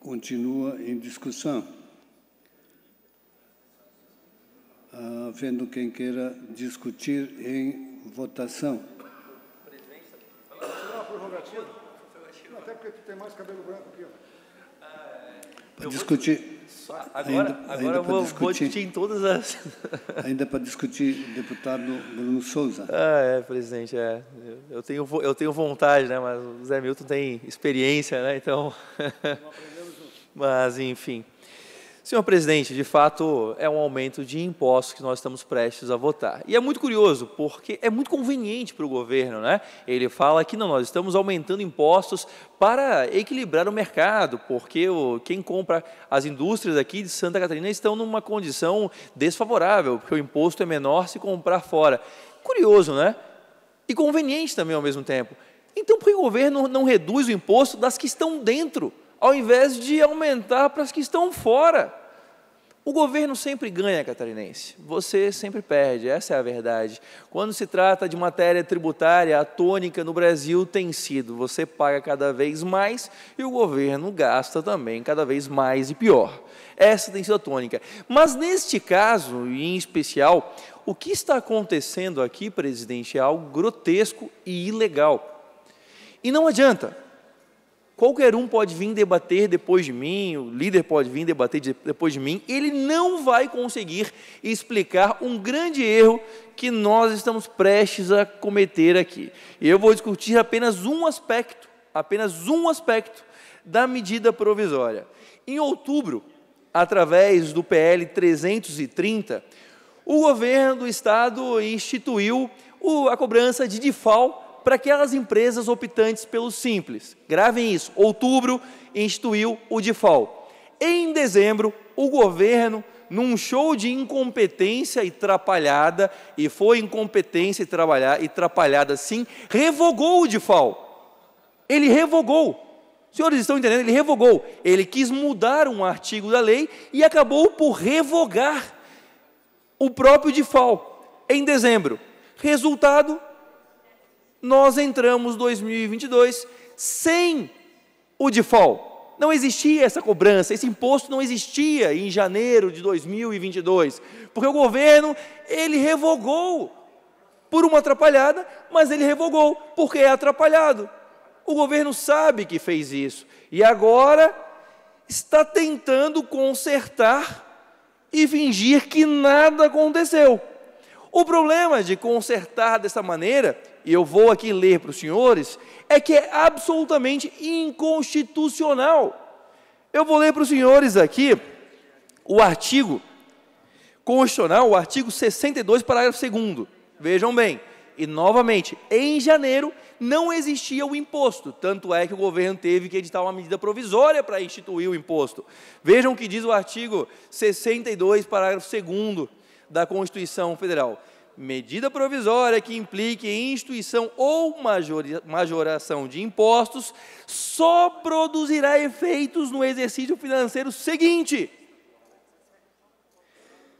Speaker 1: Continua em discussão. Havendo quem queira discutir em votação.
Speaker 4: Até porque tu tem mais cabelo branco aqui, ó.
Speaker 1: Para discutir.
Speaker 2: Agora eu vou discutir em todas as...
Speaker 1: Ainda para discutir, deputado Bruno Souza.
Speaker 2: Presidente, eu tenho vontade, né, mas o Zé Milton tem experiência, né, então... Mas, enfim. Senhor presidente, de fato, é um aumento de impostos que nós estamos prestes a votar. E é muito curioso, porque é muito conveniente para o governo, né? Ele fala que não, nós estamos aumentando impostos para equilibrar o mercado, porque quem compra, as indústrias aqui de Santa Catarina estão numa condição desfavorável, porque o imposto é menor se comprar fora. Curioso, né? E conveniente também ao mesmo tempo. Então, por que o governo não reduz o imposto das que estão dentro, ao invés de aumentar para as que estão fora? O governo sempre ganha, catarinense. Você sempre perde, essa é a verdade. Quando se trata de matéria tributária, a tônica no Brasil tem sido: você paga cada vez mais e o governo gasta também cada vez mais e pior. Essa tem sido a tônica. Mas neste caso, em especial, o que está acontecendo aqui, presidente, é algo grotesco e ilegal. E não adianta. Qualquer um pode vir debater depois de mim, o líder pode vir debater depois de mim, ele não vai conseguir explicar um grande erro que nós estamos prestes a cometer aqui. Eu vou discutir apenas um aspecto da medida provisória. Em outubro, através do PL 330, o governo do Estado instituiu a cobrança de DIFAL para aquelas empresas optantes pelo Simples. Gravem isso, outubro instituiu o DIFAL. Em dezembro, o governo, num show de incompetência e trapalhada, e foi incompetência e trapalhada sim, revogou o DIFAL. Ele revogou. Senhores estão entendendo? Ele revogou. Ele quis mudar um artigo da lei e acabou por revogar o próprio DIFAL em dezembro. Resultado, nós entramos em 2022 sem o default. Não existia essa cobrança, esse imposto não existia em janeiro de 2022, porque o governo, ele revogou por uma atrapalhada, mas ele revogou porque é atrapalhado. O governo sabe que fez isso e agora está tentando consertar e fingir que nada aconteceu. O problema de consertar dessa maneira, e eu vou aqui ler para os senhores, é que é absolutamente inconstitucional. Eu vou ler para os senhores aqui o artigo constitucional, o artigo 62, parágrafo 2º. Vejam bem, e novamente, em janeiro não existia o imposto, tanto é que o governo teve que editar uma medida provisória para instituir o imposto. Vejam o que diz o artigo 62, parágrafo 2º da Constituição Federal. Medida provisória que implique em instituição ou majoração de impostos só produzirá efeitos no exercício financeiro seguinte,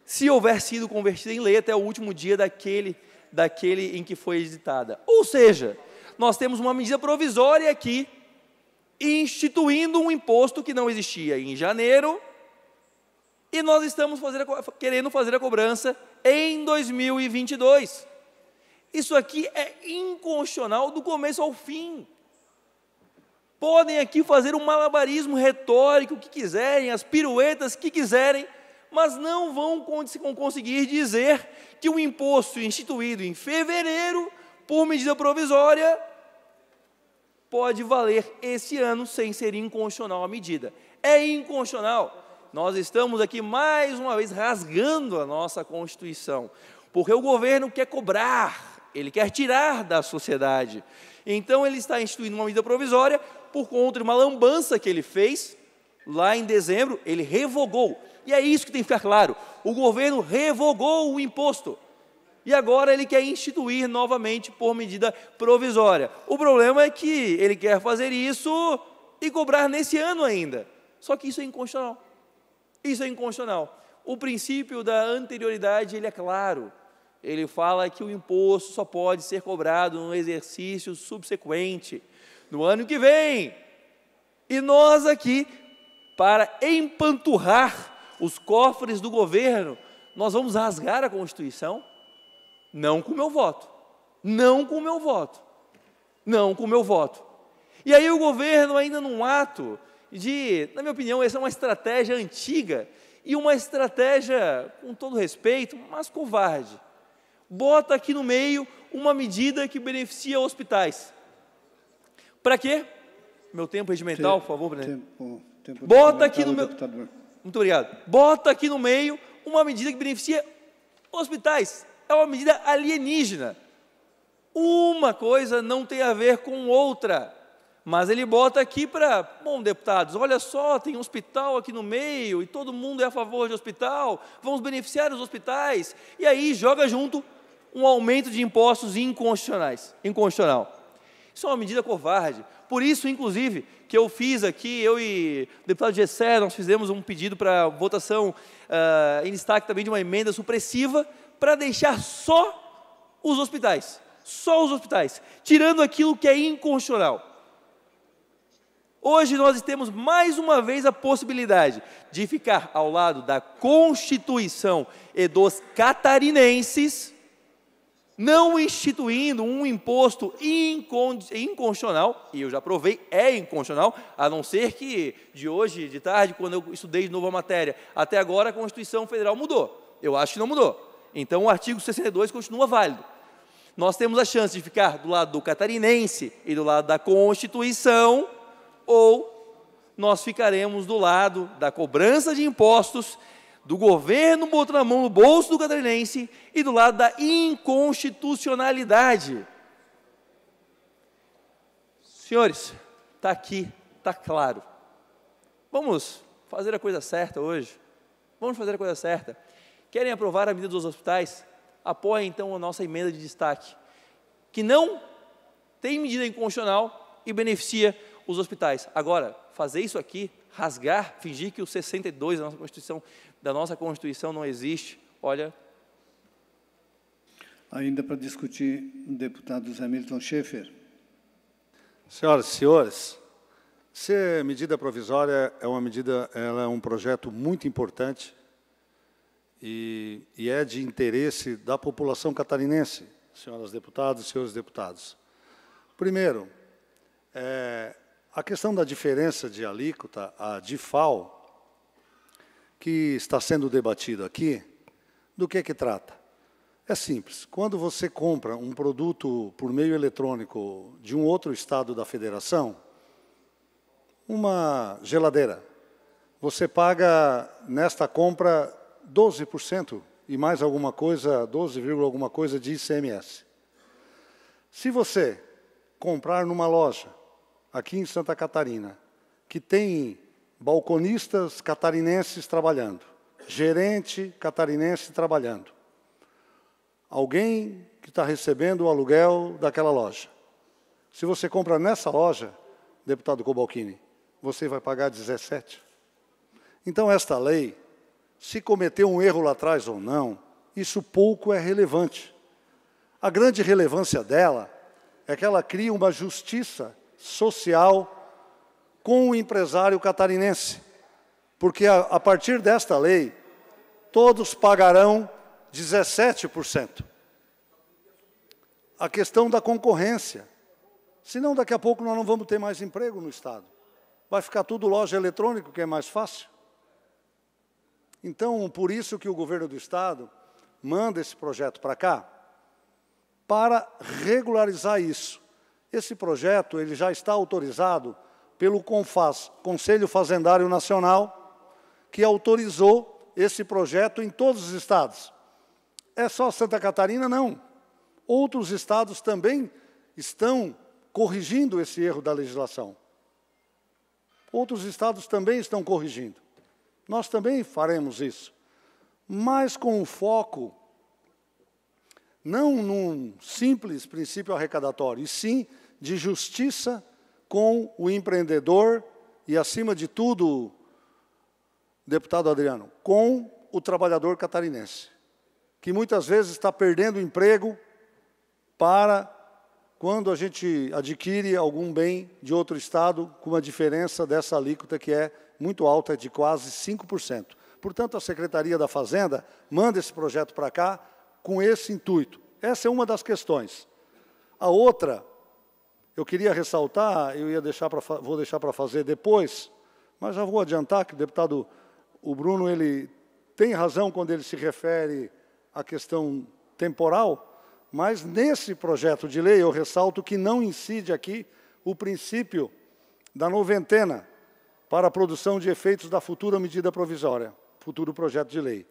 Speaker 2: se houver sido convertida em lei até o último dia daquele em que foi editada. Ou seja, nós temos uma medida provisória aqui, instituindo um imposto que não existia em janeiro, e nós estamos querendo fazer a cobrança em 2022. Isso aqui é inconstitucional do começo ao fim. Podem aqui fazer um malabarismo retórico que quiserem, as piruetas que quiserem, mas não vão conseguir dizer que o imposto instituído em fevereiro, por medida provisória, pode valer esse ano sem ser inconstitucional a medida. É inconstitucional. Nós estamos aqui, mais uma vez, rasgando a nossa Constituição, porque o governo quer cobrar, ele quer tirar da sociedade. Então, ele está instituindo uma medida provisória por conta de uma lambança que ele fez, lá em dezembro, ele revogou. E é isso que tem que ficar claro, o governo revogou o imposto, e agora ele quer instituir novamente por medida provisória. O problema é que ele quer fazer isso e cobrar nesse ano ainda, só que isso é inconstitucional. Isso é inconstitucional. O princípio da anterioridade, ele é claro. Ele fala que o imposto só pode ser cobrado no exercício subsequente, no ano que vem. E nós aqui, para empanturrar os cofres do governo, nós vamos rasgar a Constituição? Não com o meu voto. Não com o meu voto. Não com o meu voto. E aí o governo, ainda num ato na minha opinião, essa é uma estratégia antiga e uma estratégia, com todo respeito, mas covarde. Bota aqui no meio uma medida que beneficia hospitais. Para quê? Meu tempo regimental, por favor, presidente. Bota aqui no meio. Muito obrigado. Bota aqui no meio uma medida que beneficia hospitais. É uma medida alienígena. Uma coisa não tem a ver com outra. Mas ele bota aqui para, bom, deputados, olha só, tem um hospital aqui no meio e todo mundo é a favor de hospital, vamos beneficiar os hospitais. E aí joga junto um aumento de impostos inconstitucional. Isso é uma medida covarde. Por isso, inclusive, que eu fiz aqui, eu e o deputado Gessé, nós fizemos um pedido para votação em destaque também de uma emenda supressiva para deixar só os hospitais, tirando aquilo que é inconstitucional. Hoje nós temos mais uma vez a possibilidade de ficar ao lado da Constituição e dos catarinenses, não instituindo um imposto inconstitucional, e eu já provei, é inconstitucional, a não ser que de hoje, de tarde, quando eu estudei de novo a matéria, até agora a Constituição Federal mudou. Eu acho que não mudou. Então o artigo 62 continua válido. Nós temos a chance de ficar do lado do catarinense e do lado da Constituição, ou nós ficaremos do lado da cobrança de impostos, do governo botando a mão no bolso do catarinense e do lado da inconstitucionalidade. Senhores, está aqui, está claro. Vamos fazer a coisa certa hoje. Vamos fazer a coisa certa. Querem aprovar a medida dos hospitais? Apoiem então a nossa emenda de destaque, que não tem medida inconstitucional e beneficia os hospitais. Agora, fazer isso aqui, rasgar, fingir que o 62 da nossa Constituição não existe, olha...
Speaker 1: Ainda para discutir, o deputado Zé Milton Schaefer.
Speaker 4: Senhoras e senhores, ser medida provisória ela é um projeto muito importante e é de interesse da população catarinense, senhoras deputadas e senhores deputados. Primeiro, a questão da diferença de alíquota, a DIFAL, que está sendo debatida aqui, do que trata? É simples. Quando você compra um produto por meio eletrônico de um outro estado da federação, uma geladeira, você paga nesta compra 12% e mais alguma coisa, 12, alguma coisa de ICMS. Se você comprar numa loja aqui em Santa Catarina, que tem balconistas catarinenses trabalhando, gerente catarinense trabalhando, alguém que está recebendo o aluguel daquela loja. Se você compra nessa loja, deputado Cobalcini, você vai pagar 17%. Então, esta lei, se cometeu um erro lá atrás ou não, isso pouco é relevante. A grande relevância dela é que ela cria uma justiça social com o empresário catarinense. Porque, a partir desta lei, todos pagarão 17%. A questão da concorrência. Senão, daqui a pouco, nós não vamos ter mais emprego no Estado. Vai ficar tudo loja eletrônica, que é mais fácil. Então, por isso que o governo do Estado manda esse projeto para cá, para regularizar isso. Esse projeto ele já está autorizado pelo CONFAS, Conselho Fazendário Nacional, que autorizou esse projeto em todos os estados. É só Santa Catarina? Não. Outros estados também estão corrigindo esse erro da legislação. Outros estados também estão corrigindo. Nós também faremos isso, mas com o foco não num simples princípio arrecadatório, e sim de justiça com o empreendedor e, acima de tudo, deputado Adriano, com o trabalhador catarinense, que muitas vezes está perdendo emprego para quando a gente adquire algum bem de outro estado com uma diferença dessa alíquota que é muito alta, de quase 5%. Portanto, a Secretaria da Fazenda manda esse projeto para cá com esse intuito. Essa é uma das questões. A outra, eu queria ressaltar, vou deixar para fazer depois, mas já vou adiantar que o deputado, o Bruno, ele tem razão quando ele se refere à questão temporal, mas nesse projeto de lei eu ressalto que não incide aqui o princípio da noventena para a produção de efeitos da futura medida provisória, futuro projeto de lei,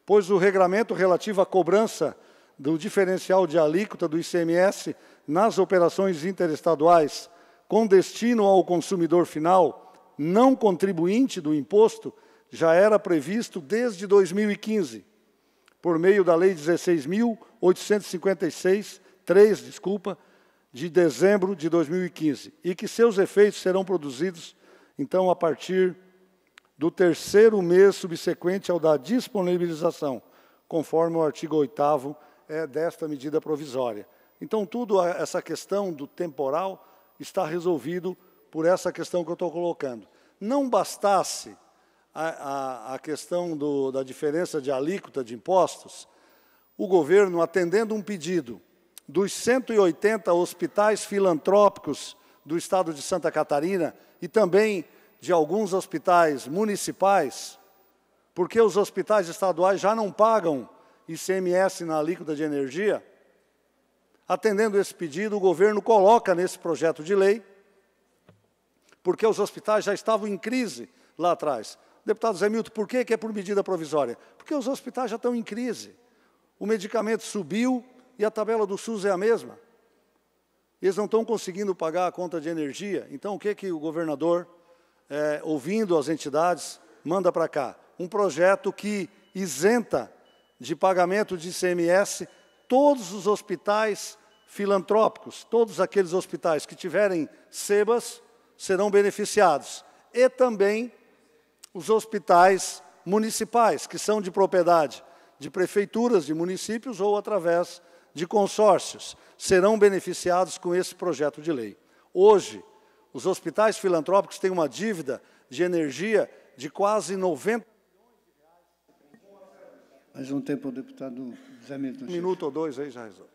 Speaker 4: pois o regramento relativo à cobrança do diferencial de alíquota do ICMS nas operações interestaduais com destino ao consumidor final, não contribuinte do imposto, já era previsto desde 2015, por meio da Lei 16.856, de dezembro de 2015, e que seus efeitos serão produzidos, então, a partir do terceiro mês subsequente ao da disponibilização, conforme o artigo 8º desta medida provisória. Então, essa questão do temporal está resolvido por essa questão que eu estou colocando. Não bastasse a questão da diferença de alíquota de impostos, o governo, atendendo um pedido dos 180 hospitais filantrópicos do estado de Santa Catarina e também de alguns hospitais municipais, porque os hospitais estaduais já não pagam ICMS na alíquota de energia, atendendo esse pedido, o governo coloca nesse projeto de lei, porque os hospitais já estavam em crise lá atrás. Deputado Zé Milton, por que é por medida provisória? Porque os hospitais já estão em crise. O medicamento subiu e a tabela do SUS é a mesma. Eles não estão conseguindo pagar a conta de energia. Então, o que o governador, ouvindo as entidades, manda para cá? Um projeto que isenta de pagamento de ICMS todos os hospitais filantrópicos, todos aqueles hospitais que tiverem SEBAS serão beneficiados. E também os hospitais municipais, que são de propriedade de prefeituras, de municípios ou através de consórcios serão beneficiados com esse projeto de lei. Hoje, os hospitais filantrópicos têm uma dívida de energia de quase 90...
Speaker 1: Mais um tempo, deputado Zé Milton.
Speaker 4: Um minuto ou dois aí já resolve.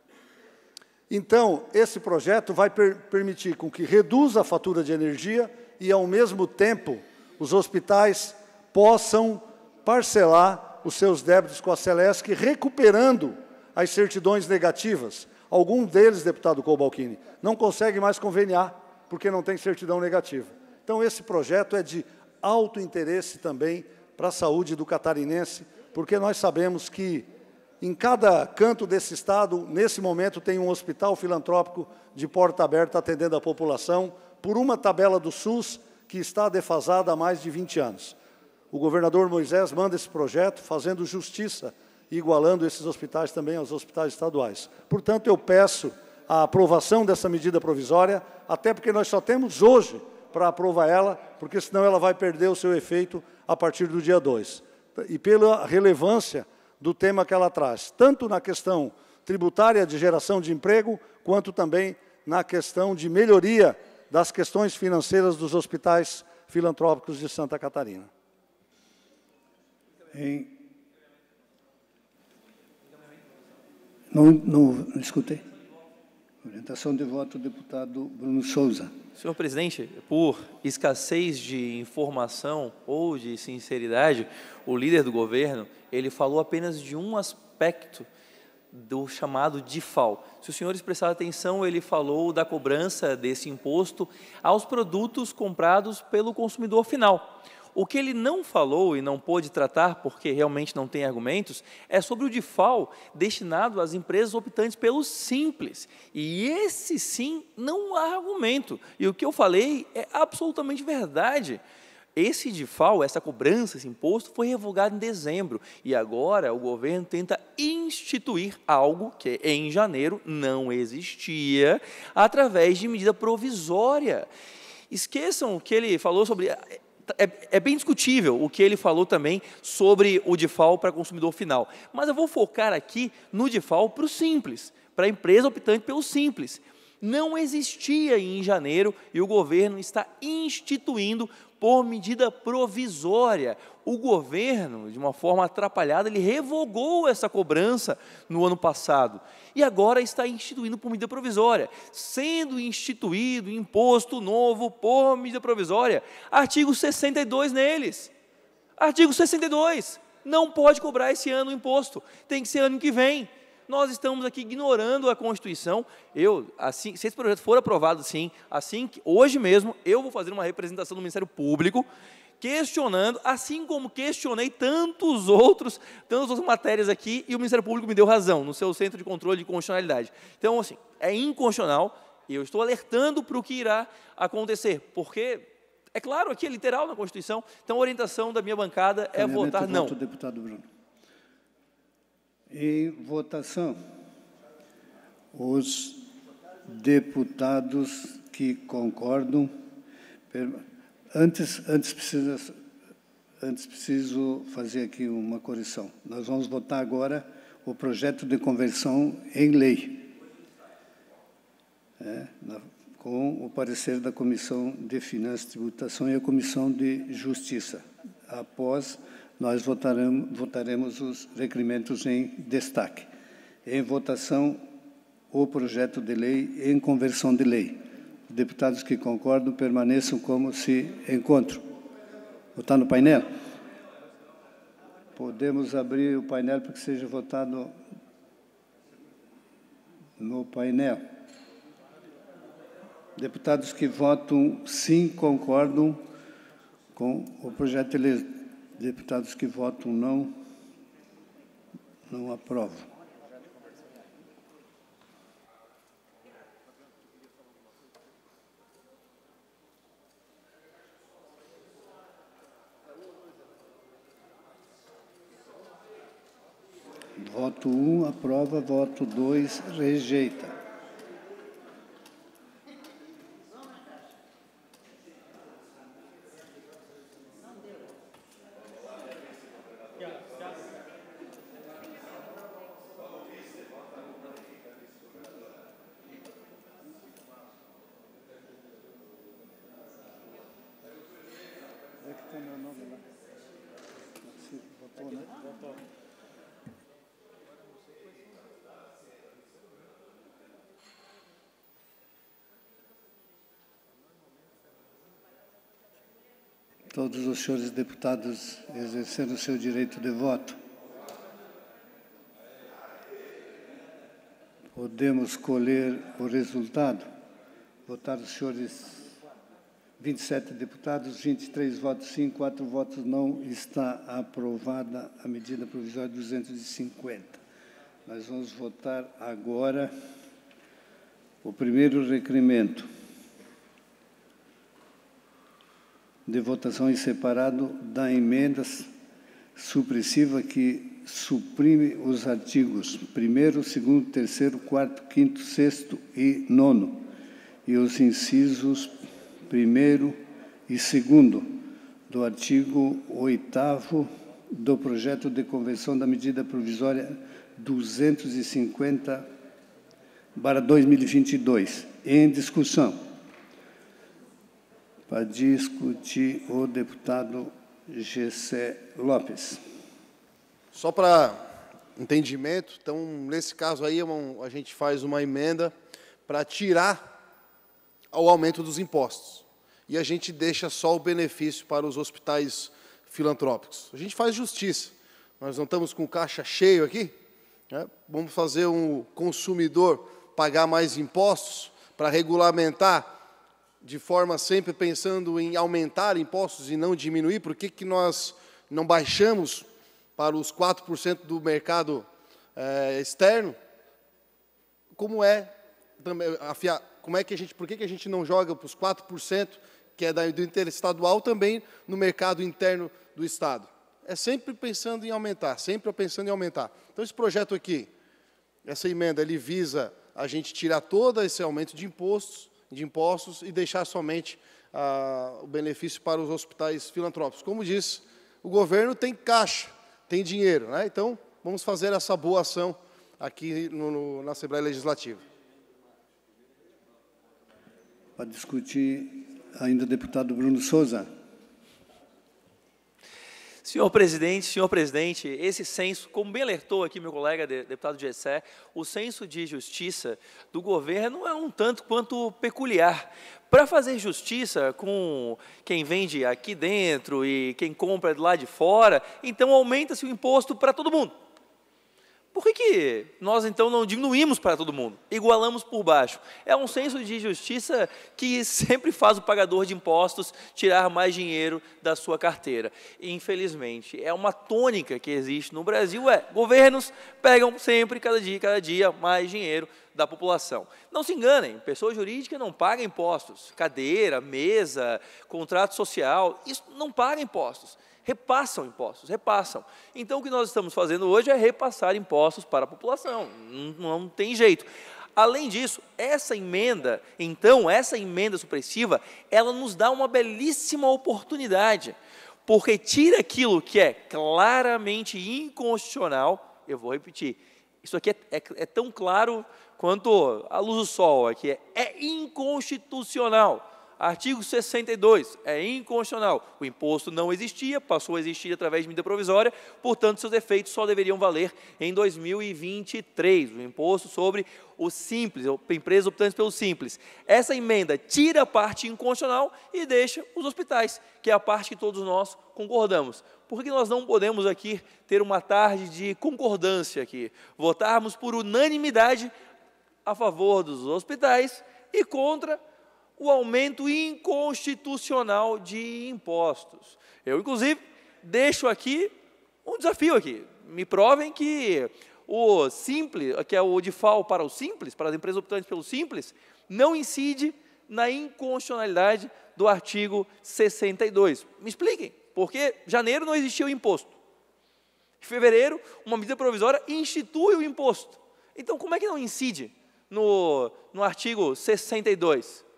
Speaker 4: Então, esse projeto vai permitir com que reduza a fatura de energia e, ao mesmo tempo, os hospitais possam parcelar os seus débitos com a Celesc, recuperando as certidões negativas. Alguns deles, deputado Cobalcini, não conseguem mais conveniar, porque não tem certidão negativa. Então, esse projeto é de alto interesse também para a saúde do catarinense, porque nós sabemos que em cada canto desse estado, nesse momento, tem um hospital filantrópico de porta aberta atendendo a população por uma tabela do SUS que está defasada há mais de 20 anos. O governador Moisés manda esse projeto fazendo justiça e igualando esses hospitais também aos hospitais estaduais. Portanto, eu peço a aprovação dessa medida provisória, até porque nós só temos hoje para aprovar ela, porque senão ela vai perder o seu efeito a partir do dia 2. E pela relevância do tema que ela traz, tanto na questão tributária de geração de emprego, quanto também na questão de melhoria das questões financeiras dos hospitais filantrópicos de Santa Catarina.
Speaker 1: Não escutei. Orientação de voto, deputado Bruno Souza.
Speaker 2: Senhor presidente, por escassez de informação ou de sinceridade, o líder do governo, ele falou apenas de um aspecto do chamado DIFAL. Se os senhores prestarem atenção, ele falou da cobrança desse imposto aos produtos comprados pelo consumidor final. O que ele não falou e não pôde tratar, porque realmente não tem argumentos, é sobre o DIFAL destinado às empresas optantes pelo Simples. E esse sim não há argumento. E o que eu falei é absolutamente verdade. Esse DIFAL, essa cobrança, esse imposto, foi revogado em dezembro. E agora o governo tenta instituir algo que em janeiro não existia, através de medida provisória. Esqueçam o que ele falou sobre... É bem discutível o que ele falou também sobre o DIFAL para consumidor final. Mas eu vou focar aqui no DIFAL para o Simples, para a empresa optante pelo Simples. Não existia em janeiro e o governo está instituindo por medida provisória. O governo, de uma forma atrapalhada, ele revogou essa cobrança no ano passado e agora está instituindo por medida provisória. Sendo instituído imposto novo por medida provisória, artigo 62 neles. Artigo 62, não pode cobrar esse ano o imposto, tem que ser ano que vem. Nós estamos aqui ignorando a Constituição. Se esse projeto for aprovado, sim, hoje mesmo, eu vou fazer uma representação do Ministério Público, questionando, assim como questionei tantas outras matérias aqui, e o Ministério Público me deu razão, no seu Centro de Controle de Constitucionalidade. Então, assim, é inconstitucional, e eu estou alertando para o que irá acontecer, porque, é claro, aqui é literal na Constituição, então a orientação da minha bancada é votar não.
Speaker 1: Voto, deputado Bruno. Em votação, os deputados que concordam... Antes preciso fazer aqui uma correção. Nós vamos votar agora o projeto de conversão em lei, com o parecer da Comissão de Finanças e Tributação e a Comissão de Justiça. Após, nós votaremos os requerimentos em destaque. Em votação, o projeto de lei em conversão de lei. Os deputados que concordam permaneçam como se encontram. Votar no painel? Podemos abrir o painel para que seja votado no painel. Deputados que votam sim concordam com o projeto de lei. Deputados que votam não aprovam. Voto 1, aprova. Voto 2, rejeita. Todos os senhores deputados exerceram o seu direito de voto. Podemos colher o resultado. Votaram os senhores 27 deputados, 23 votos sim, 4 votos não. Está aprovada a medida provisória 250. Nós vamos votar agora o primeiro requerimento de votação em separado da emenda supressiva que suprime os artigos 1º, 2º, 3º, 4º, 5º, 6º e 9º, e os incisos 1º e 2º do artigo 8º do projeto de convenção da medida provisória 250/2022. Em discussão. Para discutir, o deputado Gessé Lopes.
Speaker 6: Só para entendimento, então, nesse caso aí, a gente faz uma emenda para tirar o aumento dos impostos. E a gente deixa só o benefício para os hospitais filantrópicos. A gente faz justiça. Nós não estamos com caixa cheio aqui, né? Vamos fazer um consumidor pagar mais impostos para regulamentar de forma sempre pensando em aumentar impostos e não diminuir. Por que nós não baixamos para os 4% do mercado externo? Como é que por que a gente não joga para os 4%, que é do interestadual, também no mercado interno do Estado? É sempre pensando em aumentar, sempre pensando em aumentar. Então, esse projeto aqui, essa emenda, ele visa a gente tirar todo esse aumento de impostos e deixar somente o benefício para os hospitais filantrópicos. Como disse, o governo tem caixa, tem dinheiro, né? Então, vamos fazer essa boa ação aqui na Assembleia Legislativa.
Speaker 1: Para discutir, ainda o deputado Bruno Souza.
Speaker 2: Senhor presidente, esse senso, como bem alertou aqui meu colega deputado Gessé, o senso de justiça do governo é um tanto quanto peculiar. Para fazer justiça com quem vende aqui dentro e quem compra de lá de fora, então aumenta-se o imposto para todo mundo. Por que nós, então, não diminuímos para todo mundo, igualamos por baixo? É um senso de justiça que sempre faz o pagador de impostos tirar mais dinheiro da sua carteira. Infelizmente, é uma tônica que existe no Brasil, governos pegam sempre, cada dia, mais dinheiro da população. Não se enganem, pessoa jurídica não paga impostos. Cadeira, mesa, contrato social, isso não paga impostos. Repassam impostos, repassam. Então, o que nós estamos fazendo hoje é repassar impostos para a população, não tem jeito. Além disso, essa emenda supressiva, ela nos dá uma belíssima oportunidade, porque tira aquilo que é claramente inconstitucional. Eu vou repetir, isso aqui é tão claro quanto a luz do sol, aqui é inconstitucional. Artigo 62, é inconstitucional. O imposto não existia, passou a existir através de medida provisória, portanto, seus efeitos só deveriam valer em 2023. O imposto sobre o Simples, empresas optantes pelo Simples. Essa emenda tira a parte inconstitucional e deixa os hospitais, que é a parte que todos nós concordamos. Por que nós não podemos aqui ter uma tarde de concordância aqui? Votarmos por unanimidade a favor dos hospitais e contra o aumento inconstitucional de impostos. Eu, inclusive, deixo aqui um desafio aqui. Me provem que o Simples, que é o DIFAL para o Simples, para as empresas optantes pelo Simples, não incide na inconstitucionalidade do artigo 62. Me expliquem, porque em janeiro não existia o imposto. Em fevereiro, uma medida provisória institui o imposto. Então, como é que não incide no artigo 62?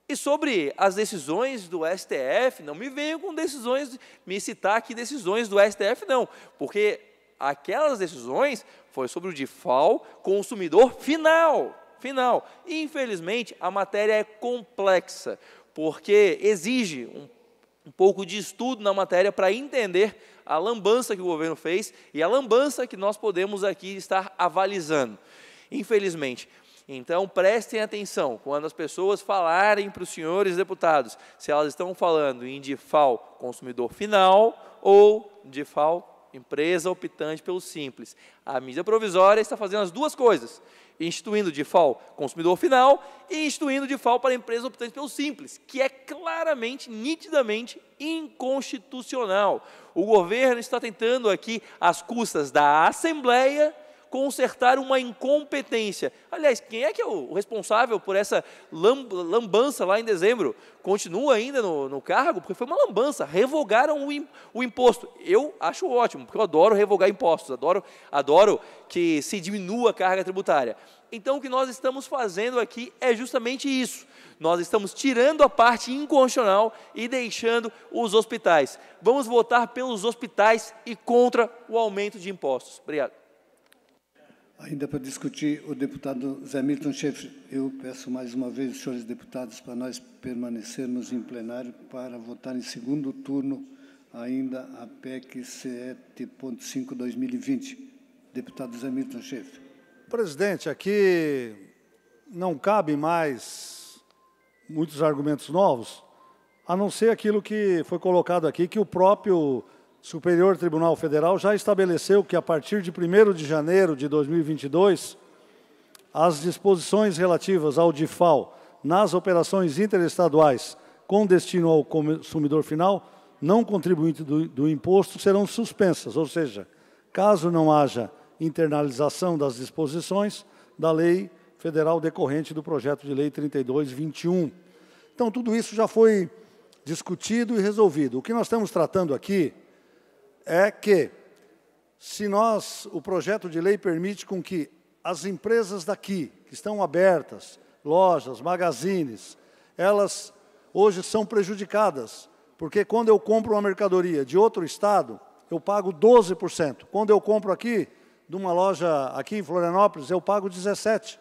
Speaker 2: E sobre as decisões do STF, não me venham com me citar aqui decisões do STF, não, porque aquelas decisões foi sobre o DIFAL consumidor final. Infelizmente, a matéria é complexa, porque exige um pouco de estudo na matéria para entender a lambança que o governo fez e a lambança que nós podemos aqui estar avalizando, infelizmente. Então, prestem atenção, quando as pessoas falarem para os senhores deputados, se elas estão falando em DIFAL consumidor final ou DIFAL empresa optante pelo Simples. A medida provisória está fazendo as duas coisas, instituindo DIFAL consumidor final e instituindo DIFAL para empresa optante pelo Simples, que é claramente, nitidamente inconstitucional. O governo está tentando aqui, às custas da Assembleia, consertar uma incompetência. Aliás, quem é que é o responsável por essa lambança lá em dezembro? Continua ainda no cargo? Porque foi uma lambança, revogaram o imposto. Eu acho ótimo, porque eu adoro revogar impostos, adoro que se diminua a carga tributária. Então, o que nós estamos fazendo aqui é justamente isso. Nós estamos tirando a parte inconstitucional e deixando os hospitais. Vamos votar pelos hospitais e contra o aumento de impostos. Obrigado.
Speaker 1: Ainda para discutir o deputado Zé Milton Schaeffer, eu peço mais uma vez os senhores deputados para nós permanecermos em plenário para votar em segundo turno ainda a PEC 7.5/2020. Deputado Zé Milton Schaeffer.
Speaker 4: Presidente, aqui não cabe mais muitos argumentos novos, a não ser aquilo que foi colocado aqui, que o próprio Superior Tribunal Federal já estabeleceu que, a partir de 1º de janeiro de 2022, as disposições relativas ao DIFAL nas operações interestaduais com destino ao consumidor final, não contribuinte do imposto, serão suspensas, ou seja, caso não haja internalização das disposições da lei federal decorrente do projeto de lei 3221. Então, tudo isso já foi discutido e resolvido. O que nós estamos tratando aqui é que, se o projeto de lei permite com que as empresas daqui, que estão abertas, lojas, magazines, elas hoje são prejudicadas, porque quando eu compro uma mercadoria de outro estado, eu pago 12%. Quando eu compro aqui, de uma loja aqui em Florianópolis, eu pago 17%.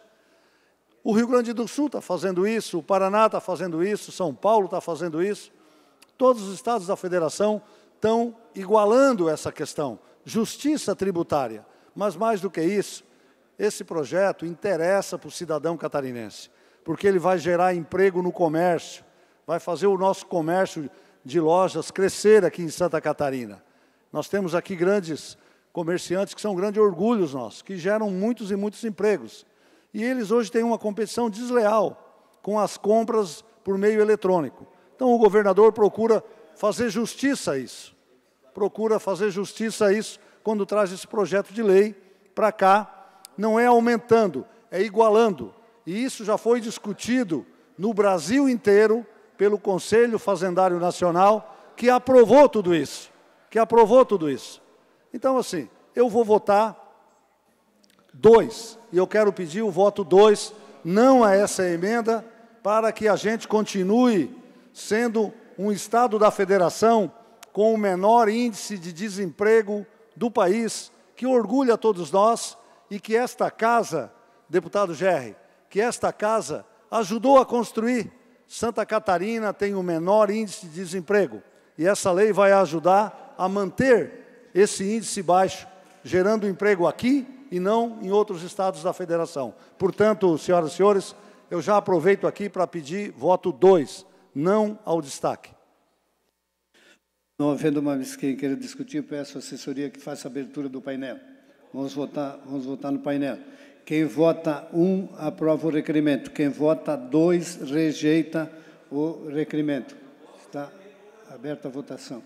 Speaker 4: O Rio Grande do Sul está fazendo isso, o Paraná está fazendo isso, São Paulo está fazendo isso. Todos os estados da federação estão igualando essa questão, justiça tributária. Mas, mais do que isso, esse projeto interessa para o cidadão catarinense, porque ele vai gerar emprego no comércio, vai fazer o nosso comércio de lojas crescer aqui em Santa Catarina. Nós temos aqui grandes comerciantes que são grandes orgulhos nossos, que geram muitos e muitos empregos. E eles hoje têm uma competição desleal com as compras por meio eletrônico. Então, o governador procura fazer justiça a isso. Procura fazer justiça a isso quando traz esse projeto de lei para cá. Não é aumentando, é igualando. E isso já foi discutido no Brasil inteiro pelo Conselho Fazendário Nacional, que aprovou tudo isso. Então, assim, eu vou votar 2, e eu quero pedir o voto 2, não a essa emenda, para que a gente continue sendo um Estado da Federação com o menor índice de desemprego do país, que orgulha todos nós e que esta casa, deputado Gerri, que esta casa ajudou a construir. Santa Catarina tem o menor índice de desemprego e essa lei vai ajudar a manter esse índice baixo, gerando emprego aqui e não em outros estados da Federação. Portanto, senhoras e senhores, eu já aproveito aqui para pedir voto 2, não ao destaque.
Speaker 1: Não havendo mais quem queira discutir, peço à assessoria que faça a abertura do painel. Vamos votar no painel. Quem vota 1, aprova o requerimento. Quem vota 2, rejeita o requerimento. Está aberta a votação.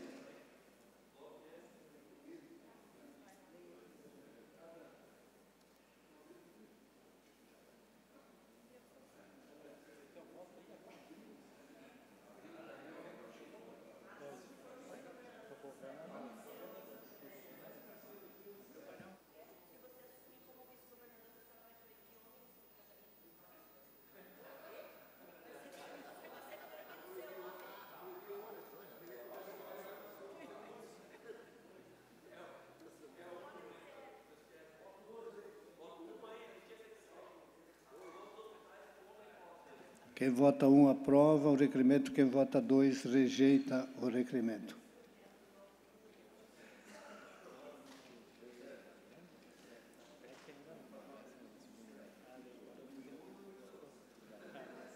Speaker 1: Quem vota 1 aprova o requerimento, quem vota 2 rejeita o requerimento.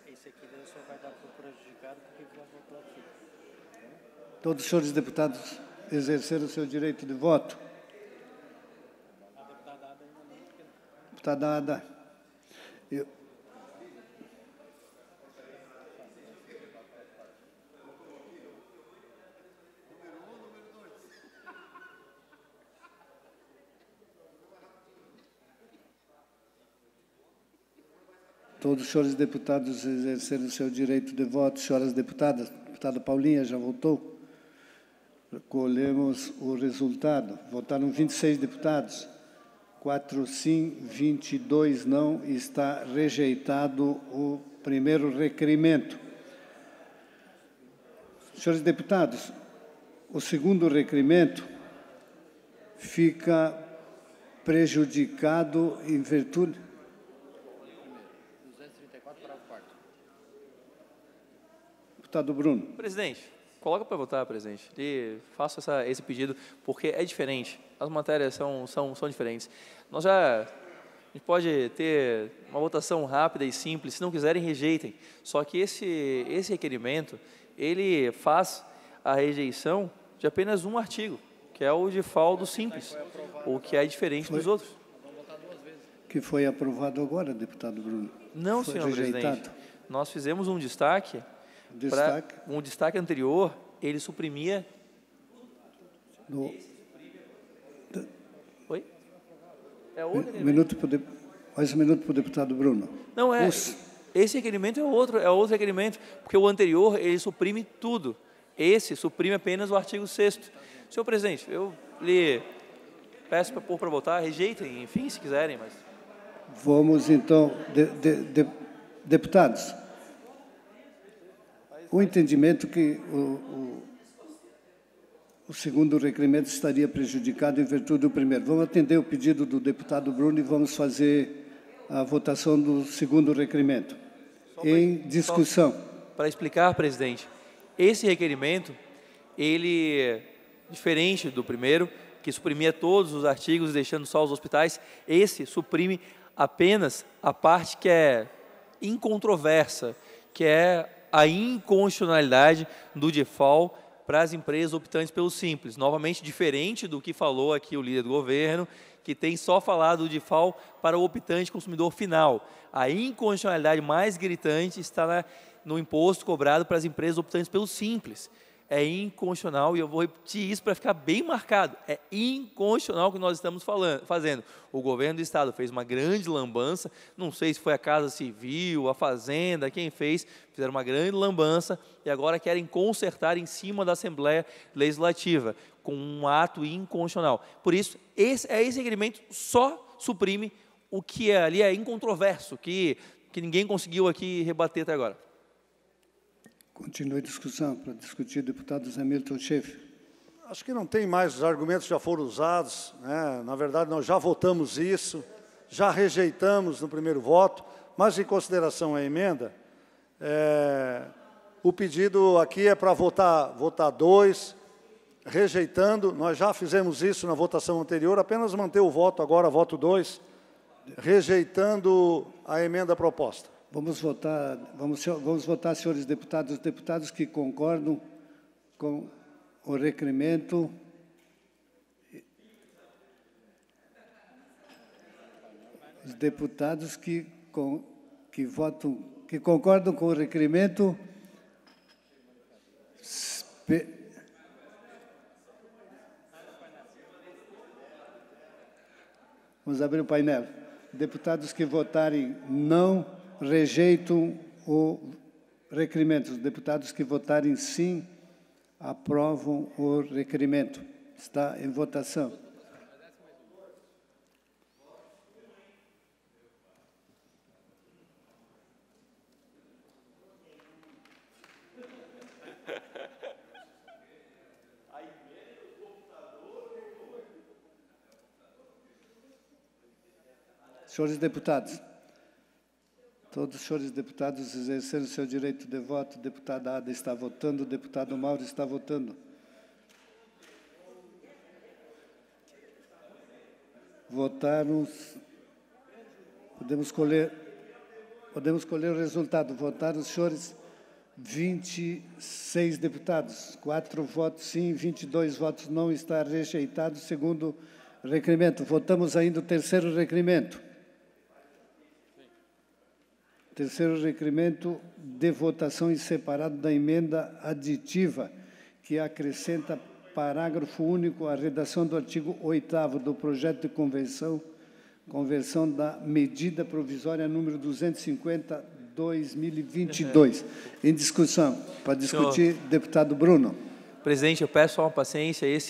Speaker 12: Esse aqui só vai dar para o prejudicado porque já votou aqui.
Speaker 1: Todos os senhores deputados exerceram o seu direito de voto? Deputada Ada. Todos os senhores deputados exerceram o seu direito de voto. Senhoras deputadas, deputada Paulinha já votou? Colhemos o resultado. Votaram 26 deputados. 4 sim, 22 não. Está rejeitado o primeiro requerimento. Senhores deputados, o segundo requerimento fica prejudicado em virtude...
Speaker 12: 234, parágrafo 4º.
Speaker 1: Deputado Bruno.
Speaker 2: Presidente, coloca para votar, presidente. E faço esse pedido, porque é diferente. As matérias são diferentes. A gente pode ter uma votação rápida e simples. Se não quiserem, rejeitem. Só que esse requerimento, ele faz a rejeição de apenas um artigo, que é o de faldo simples, o que é diferente dos outros.
Speaker 1: Que foi aprovado agora, deputado Bruno.
Speaker 2: Não,
Speaker 1: foi
Speaker 2: senhor
Speaker 1: rejeitado.
Speaker 2: presidente. Nós fizemos um destaque. Um destaque anterior, ele suprimia... Oi? É outro
Speaker 1: Mais um minuto para o deputado Bruno.
Speaker 2: Não, esse requerimento é outro requerimento, porque o anterior, ele suprime tudo. Esse suprime apenas o artigo 6º. Senhor presidente, eu lhe peço para pôr para votar, rejeitem, enfim, se quiserem, mas...
Speaker 1: Vamos, então, deputados, o entendimento que o segundo requerimento estaria prejudicado em virtude do primeiro. Vamos atender o pedido do deputado Bruno e vamos fazer a votação do segundo requerimento. Em discussão.
Speaker 2: Para explicar, presidente, esse requerimento, ele, diferente do primeiro, que suprimia todos os artigos, deixando só os hospitais, esse suprime apenas a parte que é incontroversa, que é a inconstitucionalidade do default para as empresas optantes pelo Simples. Novamente, diferente do que falou aqui o líder do governo, que tem só falado do default para o optante consumidor final. A inconstitucionalidade mais gritante está no imposto cobrado para as empresas optantes pelo Simples. É inconstitucional, e eu vou repetir isso para ficar bem marcado. É inconstitucional o que nós estamos fazendo. O governo do Estado fez uma grande lambança, não sei se foi a Casa Civil, a Fazenda, quem fez, fizeram uma grande lambança e agora querem consertar em cima da Assembleia Legislativa, com um ato inconstitucional. Por isso, esse requerimento só suprime o que ali é incontroverso, que ninguém conseguiu aqui rebater até agora.
Speaker 1: Continue a discussão para discutir, deputado Zé Milton Schaefer.
Speaker 4: Acho que não tem mais, os argumentos já foram usados, né? Na verdade, nós já votamos isso, já rejeitamos no primeiro voto, mas em consideração à emenda, o pedido aqui é para votar 2, rejeitando, nós já fizemos isso na votação anterior, apenas manter o voto agora, voto 2, rejeitando a emenda proposta.
Speaker 1: Vamos votar, senhores deputados, os deputados que concordam com o requerimento. Os deputados que concordam com o requerimento. Vamos abrir o painel. Deputados que votarem não, rejeitam o requerimento. Os deputados que votarem sim, aprovam o requerimento. Está em votação. Senhores deputados, Todos os senhores deputados exerceram seu direito de voto. Deputada Ada está votando. Deputado Mauro está votando. Votaram. Podemos colher o resultado. Votaram os senhores 26 deputados. 4 votos sim, 22 votos não. Está rejeitado o segundo requerimento. Votamos ainda o terceiro requerimento. Terceiro requerimento de votação em separado da emenda aditiva, que acrescenta parágrafo único à redação do artigo 8º do projeto de conversão da medida provisória número 250/2022. Em discussão. Para discutir, deputado Bruno.
Speaker 2: Presidente, eu peço só uma paciência. Eu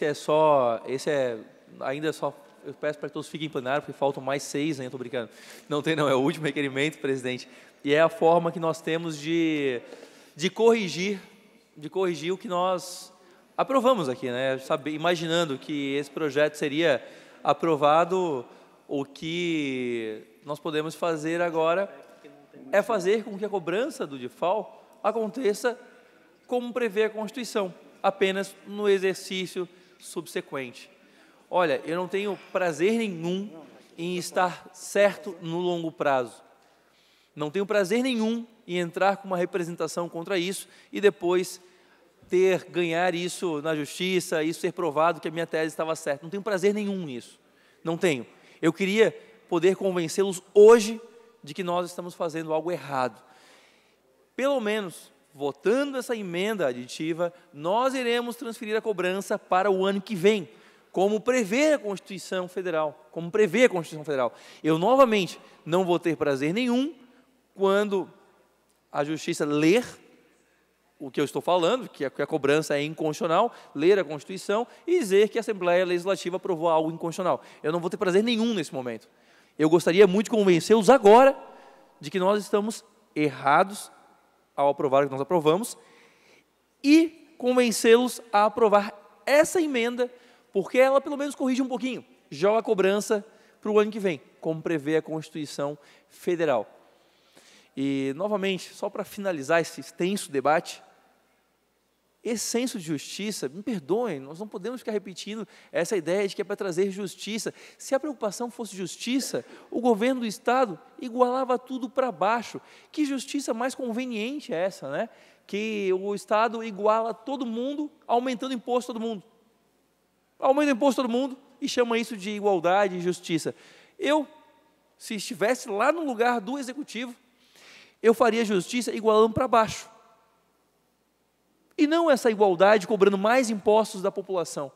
Speaker 2: peço para que todos fiquem em plenário, porque faltam mais 6, né? Estou brincando. Não tem, não. É o último requerimento, presidente. E é a forma que nós temos de corrigir o que nós aprovamos aqui, né? Imaginando que esse projeto seria aprovado, o que nós podemos fazer agora é fazer com que a cobrança do DIFAL aconteça como prevê a Constituição, apenas no exercício subsequente. Olha, eu não tenho prazer nenhum em estar certo no longo prazo. Não tenho prazer nenhum em entrar com uma representação contra isso e depois ganhar isso na justiça, isso ser provado que a minha tese estava certa. Não tenho prazer nenhum nisso. Não tenho. Eu queria poder convencê-los hoje de que nós estamos fazendo algo errado. Pelo menos, votando essa emenda aditiva, nós iremos transferir a cobrança para o ano que vem, como prevê a Constituição Federal. Eu, novamente, não vou ter prazer nenhum quando a Justiça ler o que eu estou falando, que a cobrança é inconstitucional, ler a Constituição e dizer que a Assembleia Legislativa aprovou algo inconstitucional. Eu não vou ter prazer nenhum nesse momento. Eu gostaria muito de convencê-los agora de que nós estamos errados ao aprovar o que nós aprovamos e convencê-los a aprovar essa emenda, porque ela pelo menos corrige um pouquinho, joga a cobrança para o ano que vem, como prevê a Constituição Federal. E, novamente, só para finalizar esse extenso debate, esse senso de justiça, me perdoem, nós não podemos ficar repetindo essa ideia de que é para trazer justiça. Se a preocupação fosse justiça, o governo do Estado igualava tudo para baixo. Que justiça mais conveniente é essa, né? Que o Estado iguala todo mundo, aumentando o imposto a todo mundo. Aumenta o imposto a todo mundo e chama isso de igualdade e justiça. Eu, se estivesse lá no lugar do Executivo, eu faria justiça igualando para baixo. E não essa igualdade cobrando mais impostos da população.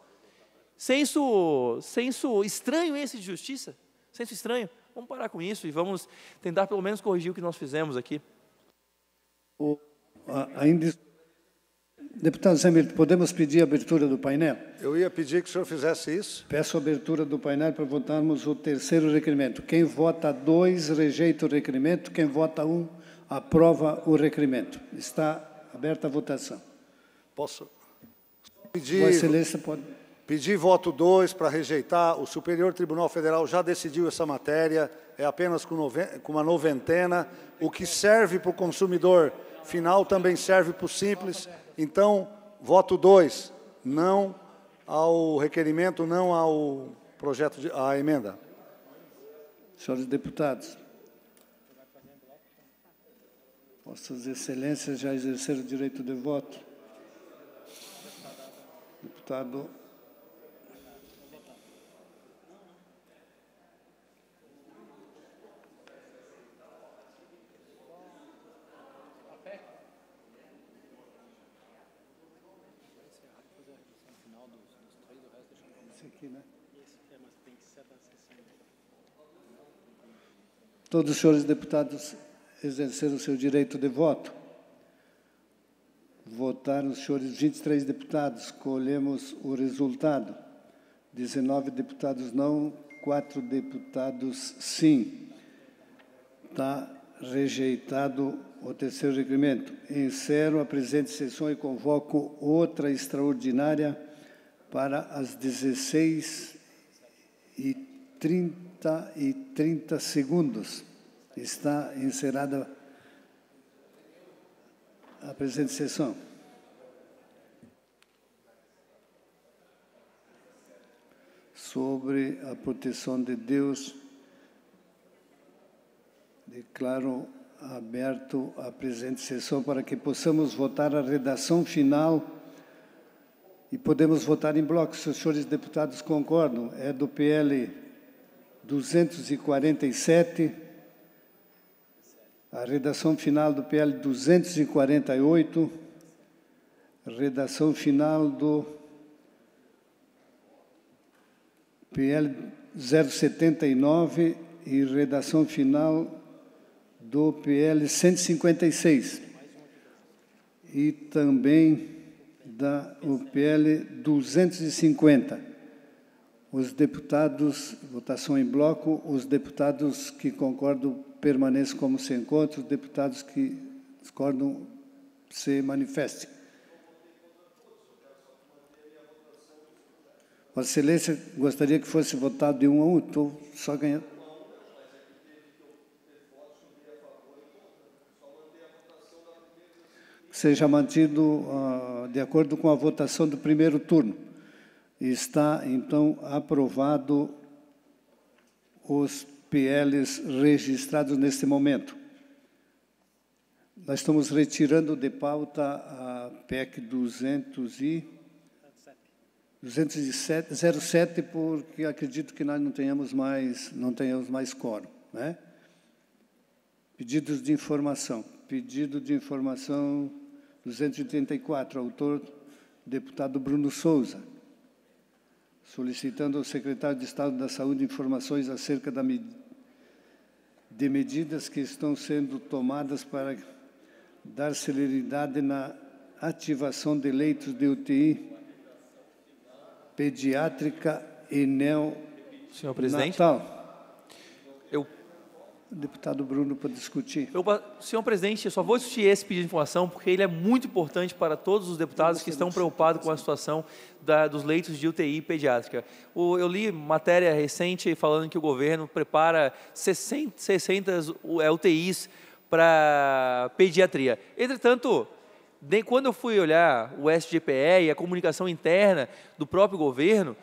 Speaker 2: Senso estranho esse de justiça? Senso estranho? Vamos parar com isso e vamos tentar pelo menos corrigir o que nós fizemos aqui.
Speaker 1: Deputado Zé Milton, podemos pedir a abertura do painel?
Speaker 4: Eu ia pedir que o senhor fizesse isso.
Speaker 1: Peço a abertura do painel para votarmos o terceiro requerimento. Quem vota 2, rejeita o requerimento. Quem vota 1, aprova o requerimento. Está aberta a votação.
Speaker 4: Posso pedir...
Speaker 1: Vossa Excelência pode...
Speaker 4: Pedir voto 2 para rejeitar. O Superior Tribunal Federal já decidiu essa matéria. É apenas com uma noventena. O que serve para o consumidor final também serve para o simples. Então, voto 2, não ao requerimento, não ao projeto, à emenda.
Speaker 1: Senhores deputados, Vossas Excelências já exerceram o direito de voto. Deputado... Todos os senhores deputados exerceram o seu direito de voto. Votaram os senhores 23 deputados. Colhemos o resultado. 19 deputados não, 4 deputados sim. Está rejeitado o terceiro requerimento. Encerro a presente sessão e convoco outra extraordinária para as 16h30. Está encerrada a presente sessão. Sobre a proteção de Deus, declaro aberto a presente sessão para que possamos votar a redação final e podemos votar em bloco, se os senhores deputados concordam. É do PL 247, a redação final do PL 248, redação final do PL 079 e redação final do PL 156 e também o PL 250. Os deputados, votação em bloco, os deputados que concordam permaneçam como se encontram, os deputados que discordam se manifestem. Vossa Excelência, gostaria que fosse votado de um a um, estou só ganhando. Seja mantido de acordo com a votação do primeiro turno. Está, então, aprovado os PLs registrados neste momento. Nós estamos retirando de pauta a PEC 207, porque acredito que nós não tenhamos mais quórum, né? Pedidos de informação. Pedido de informação 234, autor, deputado Bruno Souza, solicitando ao secretário de Estado da Saúde informações acerca de medidas que estão sendo tomadas para dar celeridade na ativação de leitos de UTI pediátrica e neonatal.
Speaker 2: Senhor presidente.
Speaker 1: Deputado Bruno, para discutir.
Speaker 2: Senhor presidente, eu só vou discutir esse pedido de informação porque ele é muito importante para todos os deputados que estão preocupados com a situação dos leitos de UTI pediátrica. Eu li matéria recente falando que o governo prepara 600 UTIs para pediatria. Entretanto, quando eu fui olhar o SGPE e a comunicação interna do próprio governo,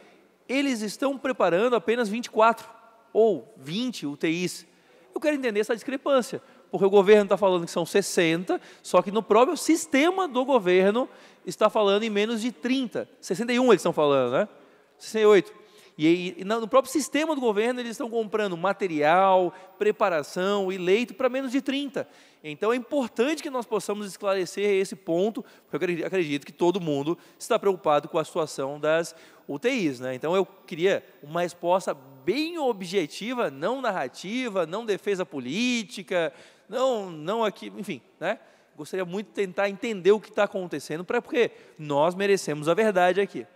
Speaker 2: eles estão preparando apenas 24 ou 20 UTIs. Eu quero entender essa discrepância, porque o governo está falando que são 60, só que no próprio sistema do governo está falando em menos de 30. 61 eles estão falando, né? 68. E no próprio sistema do governo eles estão comprando material, preparação e leito para menos de 30. Então é importante que nós possamos esclarecer esse ponto, porque eu acredito que todo mundo está preocupado com a situação das UTIs, né? Então eu queria uma resposta bem objetiva, não narrativa, não defesa política, não aqui, enfim, né? Gostaria muito de tentar entender o que está acontecendo, porque nós merecemos a verdade aqui.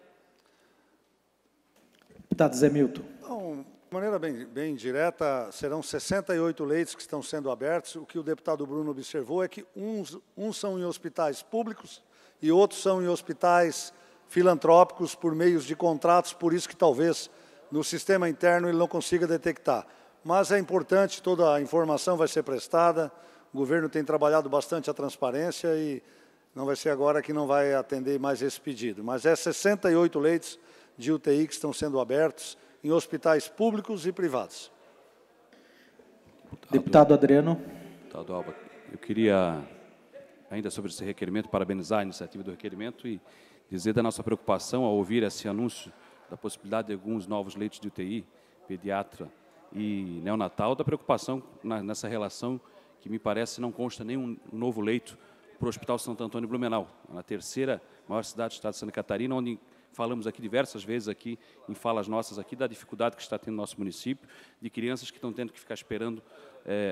Speaker 13: Deputado Zé Milton.
Speaker 4: Então, de maneira bem direta, serão 68 leitos que estão sendo abertos. O que o deputado Bruno observou é que uns são em hospitais públicos e outros são em hospitais filantrópicos por meios de contratos, por isso que talvez no sistema interno ele não consiga detectar. Mas é importante, toda a informação vai ser prestada, o governo tem trabalhado bastante a transparência e não vai ser agora que não vai atender mais esse pedido. Mas é 68 leitos de UTI que estão sendo abertos em hospitais públicos e privados.
Speaker 13: Deputado Adriano.
Speaker 14: Deputado Alba, eu queria, ainda sobre esse requerimento, parabenizar a iniciativa do requerimento e dizer da nossa preocupação ao ouvir esse anúncio da possibilidade de alguns novos leitos de UTI, pediatra e neonatal, da preocupação nessa relação que me parece não consta nenhum novo leito para o Hospital Santo Antônio Blumenau, na terceira maior cidade do estado de Santa Catarina, onde falamos aqui diversas vezes aqui em falas nossas aqui da dificuldade que está tendo no nosso município, de crianças que estão tendo que ficar esperando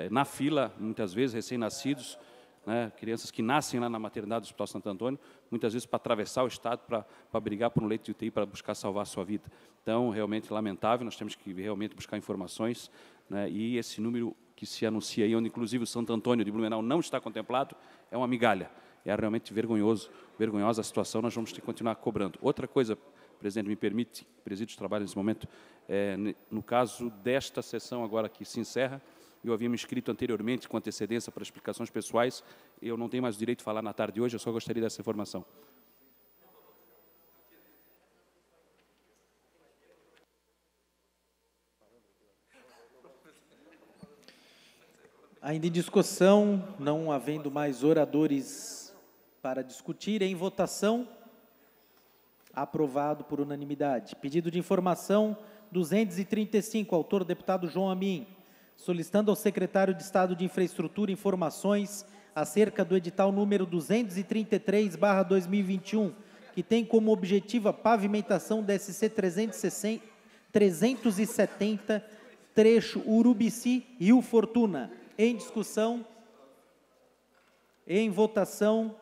Speaker 14: na fila, muitas vezes recém-nascidos, né, crianças que nascem lá na maternidade do Hospital Santo Antônio, muitas vezes para atravessar o estado para brigar por um leito de UTI para buscar salvar a sua vida. Então, realmente lamentável, nós temos que realmente buscar informações, né, e esse número que se anuncia aí, onde inclusive o Santo Antônio de Blumenau não está contemplado, é uma migalha. É realmente vergonhosa a situação, nós vamos ter que continuar cobrando. Outra coisa, presidente, me permite, presido os trabalhos nesse momento, no caso desta sessão agora que se encerra, eu havia me inscrito anteriormente com antecedência para explicações pessoais. Eu não tenho mais o direito de falar na tarde de hoje, eu só gostaria dessa informação.
Speaker 13: Ainda em discussão, não havendo mais oradores para discutir, em votação, aprovado por unanimidade. Pedido de informação 235, autor deputado João Amin, solicitando ao secretário de Estado de Infraestrutura informações acerca do edital número 233/2021, que tem como objetivo a pavimentação da SC 370, trecho Urubici-Rio Fortuna. Em discussão, em votação,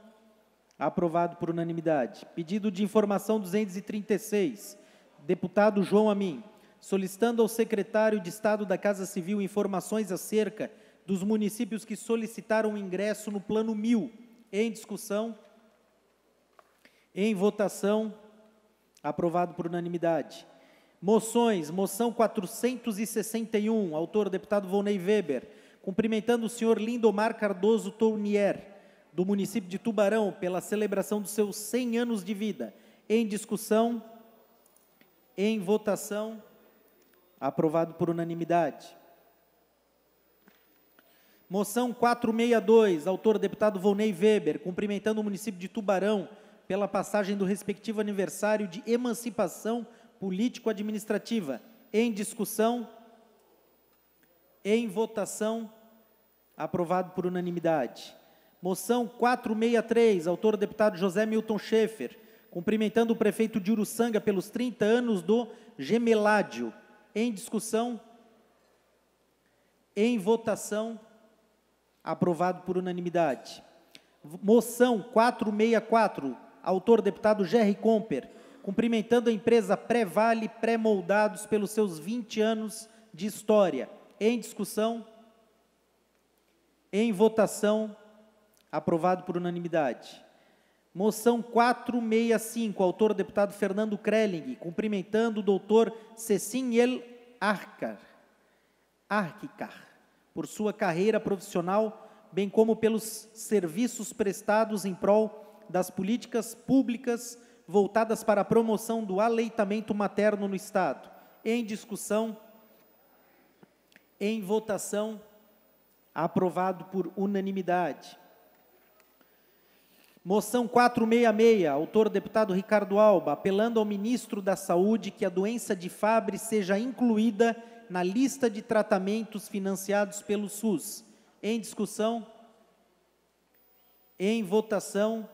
Speaker 13: aprovado por unanimidade. Pedido de informação 236, deputado João Amin, solicitando ao secretário de Estado da Casa Civil informações acerca dos municípios que solicitaram ingresso no Plano 1000. Em discussão, em votação, aprovado por unanimidade. Moções, moção 461, autor deputado Volney Weber, cumprimentando o senhor Lindomar Cardoso Tournier, do município de Tubarão, pela celebração dos seus 100 anos de vida. Em discussão, em votação, aprovado por unanimidade. Moção 462, autor deputado Volney Weber, cumprimentando o município de Tubarão pela passagem do respectivo aniversário de emancipação político-administrativa. Em discussão, em votação, aprovado por unanimidade. Moção 463, autor deputado José Milton Schaeffer, cumprimentando o prefeito de Uruçanga pelos 30 anos do Gemeládio. Em discussão, em votação, aprovado por unanimidade. Moção 464, autor deputado Gerry Comper, cumprimentando a empresa Pré-Vale Pré-Moldados pelos seus 20 anos de história. Em discussão, em votação, aprovado por unanimidade. Moção 465, autor deputado Fernando Krelling, cumprimentando o doutor Cecim El Arcar, por sua carreira profissional, bem como pelos serviços prestados em prol das políticas públicas voltadas para a promoção do aleitamento materno no Estado. Em discussão, em votação, aprovado por unanimidade. Moção 466, autor deputado Ricardo Alba, apelando ao ministro da Saúde que a doença de Fabry seja incluída na lista de tratamentos financiados pelo SUS. Em discussão, em votação,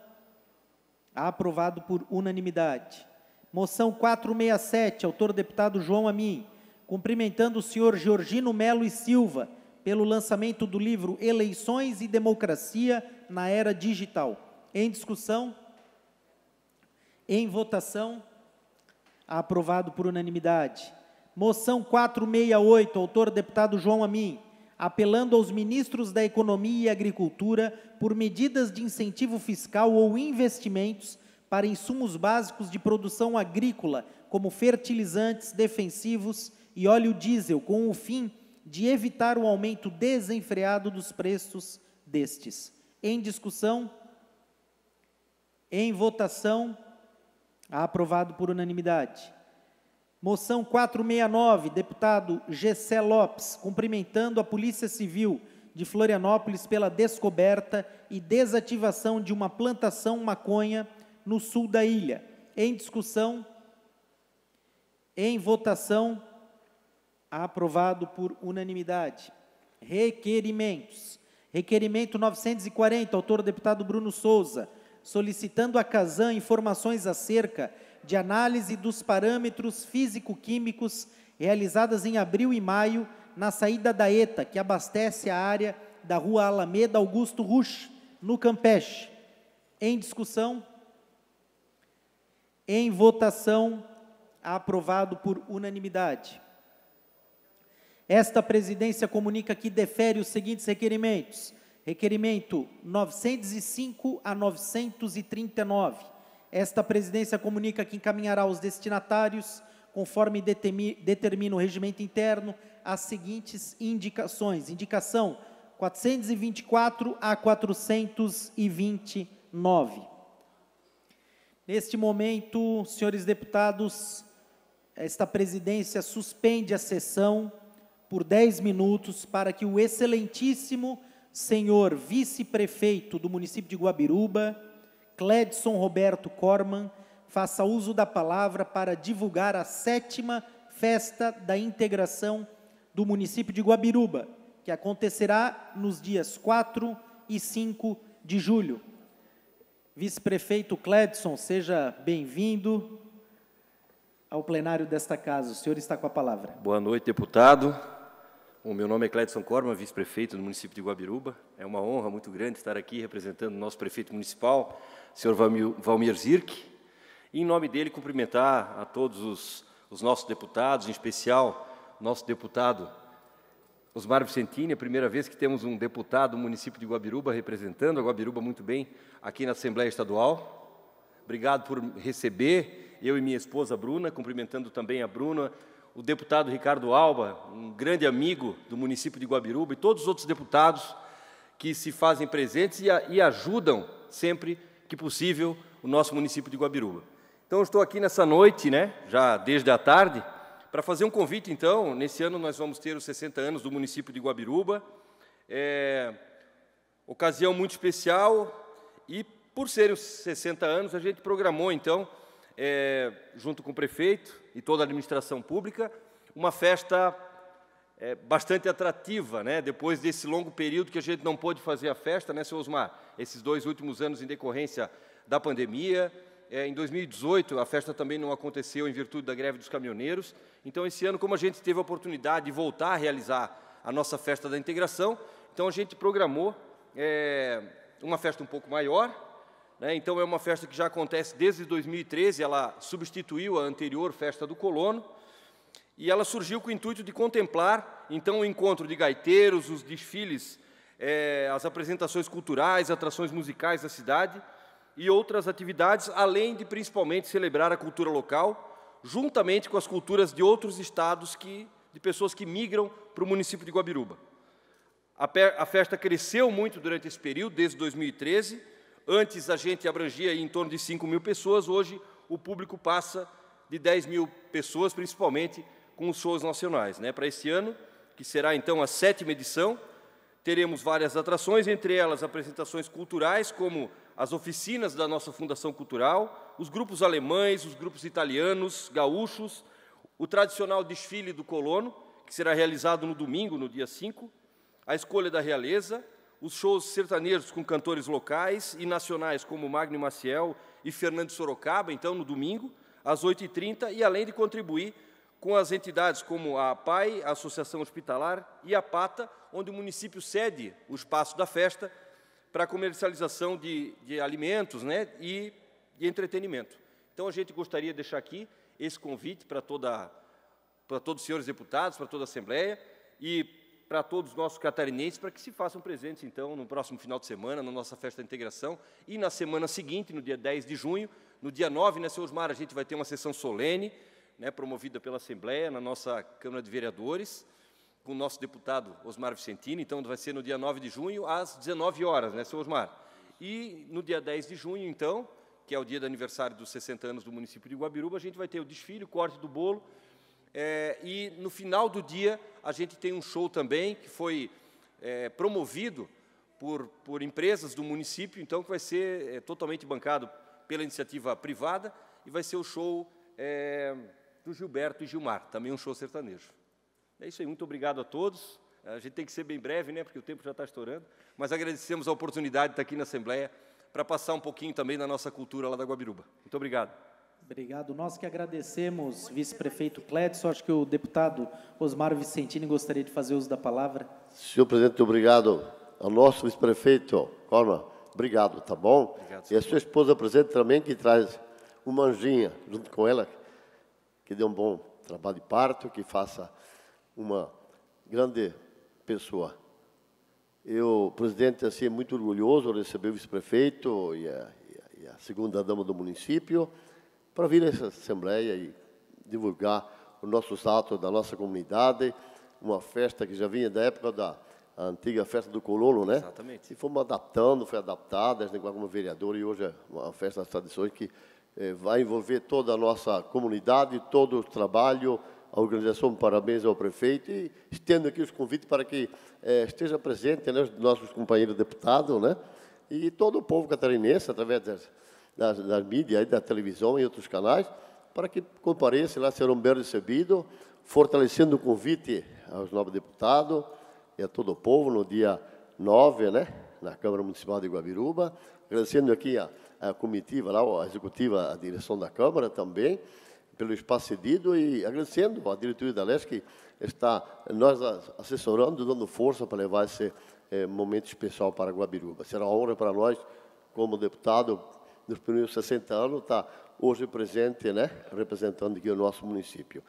Speaker 13: aprovado por unanimidade. Moção 467, autor deputado João Amin, cumprimentando o senhor Georgino Melo e Silva pelo lançamento do livro Eleições e Democracia na Era Digital. Em discussão, em votação, aprovado por unanimidade. Moção 468, autor deputado João Amin, apelando aos ministros da Economia e Agricultura por medidas de incentivo fiscal ou investimentos para insumos básicos de produção agrícola, como fertilizantes, defensivos e óleo diesel, com o fim de evitar o aumento desenfreado dos preços destes. Em discussão, em votação, aprovado por unanimidade. Moção 469, deputado Gessé Lopes, cumprimentando a Polícia Civil de Florianópolis pela descoberta e desativação de uma plantação maconha no sul da ilha. Em discussão, em votação, aprovado por unanimidade. Requerimentos. Requerimento 940, autor deputado Bruno Souza, solicitando à Casan informações acerca de análise dos parâmetros físico-químicos realizadas em abril e maio na saída da ETA, que abastece a área da Rua Alameda Augusto Rusch, no Campeche. Em discussão, em votação, aprovado por unanimidade. Esta presidência comunica que defere os seguintes requerimentos. Requerimento 905 a 939. Esta presidência comunica que encaminhará aos destinatários conforme determina o regimento interno, as seguintes indicações. Indicação 424 a 429. Neste momento, senhores deputados, esta presidência suspende a sessão por 10 minutos para que o excelentíssimo senhor vice-prefeito do município de Guabiruba, Cledson Roberto Corman, faça uso da palavra para divulgar a 7ª Festa da Integração do município de Guabiruba, que acontecerá nos dias 4 e 5 de julho. Vice-prefeito Cledson, seja bem-vindo ao plenário desta casa. O senhor está com a palavra.
Speaker 15: Boa noite, deputado. O meu nome é Cledson Corman, vice-prefeito do município de Guabiruba. É uma honra muito grande estar aqui representando o nosso prefeito municipal, senhor Valmir Zirk. E, em nome dele, cumprimentar a todos os nossos deputados, em especial nosso deputado Osmar Vicentini, a primeira vez que temos um deputado do município de Guabiruba representando a Guabiruba muito bem aqui na Assembleia Estadual. Obrigado por receber, eu e minha esposa Bruna, cumprimentando também a Bruna, o deputado Ricardo Alba, um grande amigo do município de Guabiruba, e todos os outros deputados que se fazem presentes e ajudam sempre que possível o nosso município de Guabiruba. Então, eu estou aqui nessa noite, já desde a tarde, para fazer um convite, então. Nesse ano nós vamos ter os 60 anos do município de Guabiruba, ocasião muito especial, e por serem os 60 anos, a gente programou, então, junto com o prefeito e toda a administração pública, uma festa bastante atrativa, depois desse longo período que a gente não pôde fazer a festa, senhor Osmar? Esses 2 últimos anos em decorrência da pandemia. Em 2018, a festa também não aconteceu em virtude da greve dos caminhoneiros. Então, esse ano, como a gente teve a oportunidade de voltar a realizar a nossa festa da integração, então a gente programou uma festa um pouco maior. Então, é uma festa que já acontece desde 2013, ela substituiu a anterior festa do Colono, e ela surgiu com o intuito de contemplar, então, o encontro de gaiteiros, os desfiles, as apresentações culturais, atrações musicais da cidade, e outras atividades, além de, principalmente, celebrar a cultura local, juntamente com as culturas de outros estados, de pessoas que migram para o município de Guabiruba. A festa cresceu muito durante esse período, desde 2013. Antes a gente abrangia em torno de 5.000 pessoas, hoje o público passa de 10.000 pessoas, principalmente com os shows nacionais. Para esse ano, que será então a 7ª edição, teremos várias atrações, entre elas apresentações culturais, como as oficinas da nossa Fundação Cultural, os grupos alemães, os grupos italianos, gaúchos, o tradicional desfile do Colono, que será realizado no domingo, no dia 5, a escolha da realeza, os shows sertanejos com cantores locais e nacionais, como Magno Maciel e Fernando Sorocaba, então, no domingo, às 8h30, e além de contribuir com as entidades como a APAI, a Associação Hospitalar, e a PATA, onde o município cede o espaço da festa para a comercialização de alimentos e de entretenimento. Então, a gente gostaria de deixar aqui esse convite para todos os senhores deputados, para toda a Assembleia e para todos os nossos catarinenses, para que se façam presentes, então, no próximo final de semana, na nossa festa de integração, e na semana seguinte, no dia 10 de junho, no dia 9, senhor Osmar, a gente vai ter uma sessão solene, promovida pela Assembleia, na nossa Câmara de Vereadores, com o nosso deputado Osmar Vicentini. Então, vai ser no dia 9 de junho, às 19 horas, senhor Osmar? E no dia 10 de junho, então, que é o dia do aniversário dos 60 anos do município de Guabiruba, a gente vai ter o desfile, o corte do bolo, e no final do dia a gente tem um show também, que foi promovido por empresas do município, então, que vai ser totalmente bancado pela iniciativa privada, e vai ser o show do Gilberto e Gilmar, também um show sertanejo. É isso aí, muito obrigado a todos. A gente tem que ser bem breve, porque o tempo já está estourando, mas agradecemos a oportunidade de estar aqui na Assembleia para passar um pouquinho também da nossa cultura lá da Guabiruba. Muito obrigado.
Speaker 13: Obrigado. Nós que agradecemos, vice-prefeito Cledson. Acho que o deputado Osmar Vicentini gostaria de fazer uso da palavra.
Speaker 9: Senhor presidente, obrigado ao nosso vice-prefeito Corman. Obrigado, tá bom? Obrigado, e a sua esposa presente também, que traz uma anjinha junto com ela, que dê um bom trabalho de parto, que faça uma grande pessoa. Eu, presidente, assim, muito orgulhoso de receber o vice-prefeito e a segunda-dama do município para vir nessa Assembleia e divulgar os nossos atos da nossa comunidade, uma festa que já vinha da época da antiga festa do colono, né?
Speaker 15: Exatamente.
Speaker 9: E fomos adaptando, foi adaptada, como vereador, e hoje é uma festa das tradições que vai envolver toda a nossa comunidade, todo o trabalho, a organização. Parabéns ao prefeito, e estendo aqui os convites para que esteja presente, né, os nossos companheiros deputados, né? E todo o povo catarinense, através das mídias, da televisão e outros canais, para que compareça lá, serão bem recebidos, fortalecendo o convite aos novos deputados e a todo o povo no dia 9, né, na Câmara Municipal de Guabiruba, agradecendo aqui a comitiva, lá, a executiva, a direção da Câmara também, pelo espaço cedido, e agradecendo a diretoria da LESC, que está nós assessorando, dando força para levar esse momento especial para Guabiruba. Será uma honra para nós, como deputado dos primeiros 60 anos, estar hoje presente, né, representando aqui o nosso município.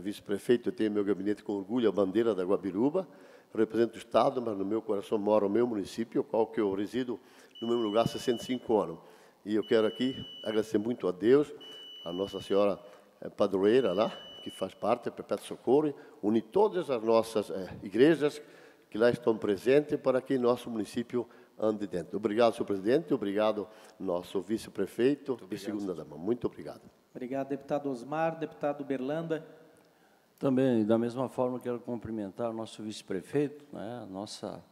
Speaker 9: Vice-prefeito, eu tenho meu gabinete com orgulho, a bandeira da Guabiruba, represento o Estado, mas no meu coração mora o meu município, qual que eu resido no mesmo lugar há 65 anos. E eu quero aqui agradecer muito a Deus, a Nossa Senhora Padroeira lá, que faz parte, a Perpétuo Socorro, unir todas as nossas igrejas que lá estão presentes para que nosso município ande dentro. Obrigado, senhor presidente, obrigado, nosso vice-prefeito e segunda-dama. Muito obrigado.
Speaker 13: Obrigado, deputado Osmar. Deputado Berlanda.
Speaker 12: Também, da mesma forma, quero cumprimentar o nosso vice-prefeito, né, a nossa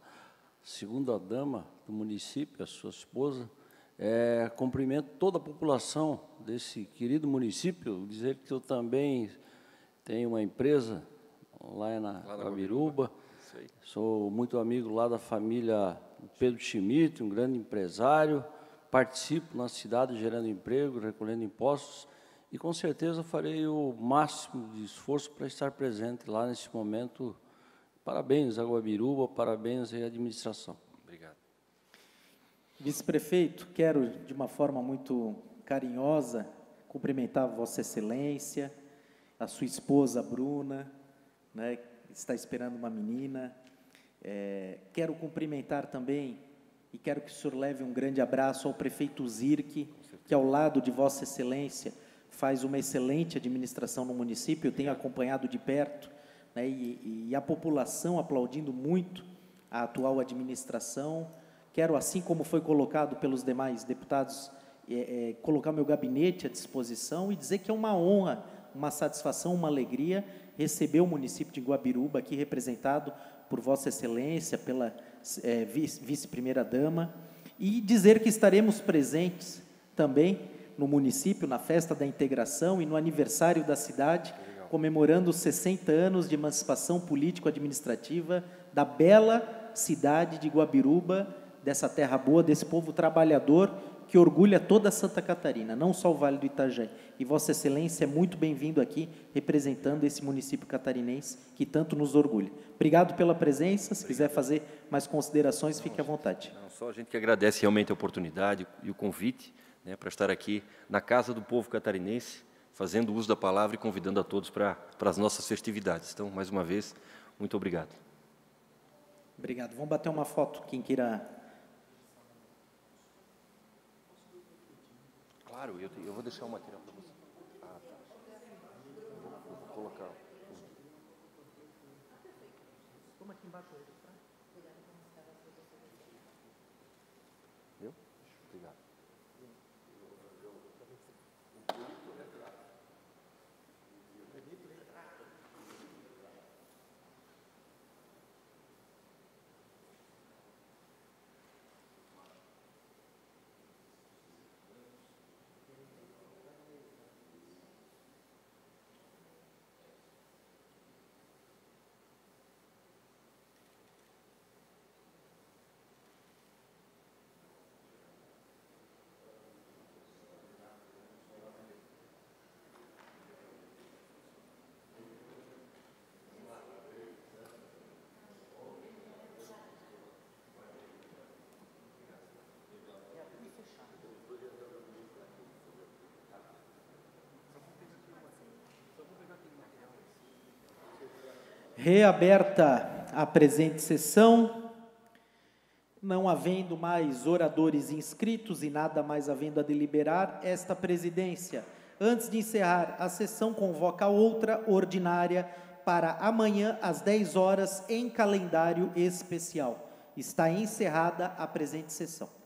Speaker 12: segunda-dama do município, a sua esposa. Cumprimento toda a população desse querido município, dizer que eu também tenho uma empresa lá na Guabiruba, sou muito amigo lá da família Pedro Schmidt, um grande empresário, participo na cidade gerando emprego, recolhendo impostos, e com certeza farei o máximo de esforço para estar presente lá nesse momento. Parabéns à Guabiruba, parabéns à administração.
Speaker 15: Obrigado.
Speaker 13: Vice-prefeito, quero, de uma forma muito carinhosa, cumprimentar Vossa Excelência, a sua esposa, Bruna, né, que está esperando uma menina. Quero cumprimentar também, e quero que o senhor leve um grande abraço ao prefeito Zirk, que, ao lado de Vossa Excelência, faz uma excelente administração no município. Eu tenho acompanhado de perto, né, e a população aplaudindo muito a atual administração. Quero, assim como foi colocado pelos demais deputados, colocar meu gabinete à disposição e dizer que é uma honra, uma satisfação, uma alegria receber o município de Guabiruba aqui representado por Vossa Excelência, pela vice-primeira-dama, e dizer que estaremos presentes também no município, na festa da integração e no aniversário da cidade, comemorando os 60 anos de emancipação político-administrativa da bela cidade de Guabiruba, dessa terra boa, desse povo trabalhador que orgulha toda Santa Catarina, não só o Vale do Itajaí. E Vossa Excelência é muito bem-vindo aqui, representando esse município catarinense que tanto nos orgulha. Obrigado pela presença. Se quiser fazer mais considerações, fique à vontade.
Speaker 15: Não, só a gente que agradece realmente a oportunidade e o convite, né, para estar aqui na casa do povo catarinense, fazendo uso da palavra e convidando a todos para as nossas festividades. Então, mais uma vez, muito obrigado.
Speaker 13: Obrigado. Vamos bater uma foto, quem queira.
Speaker 15: Claro, eu vou deixar o material para você. Ah, tá. Eu vou colocar.
Speaker 13: Toma aqui embaixo aí, tá?
Speaker 15: Viu? Obrigado.
Speaker 13: Reaberta a presente sessão, não havendo mais oradores inscritos e nada mais havendo a deliberar, esta presidência Antes de encerrar a sessão, convoca outra ordinária para amanhã às 10 horas em calendário especial. Está encerrada a presente sessão.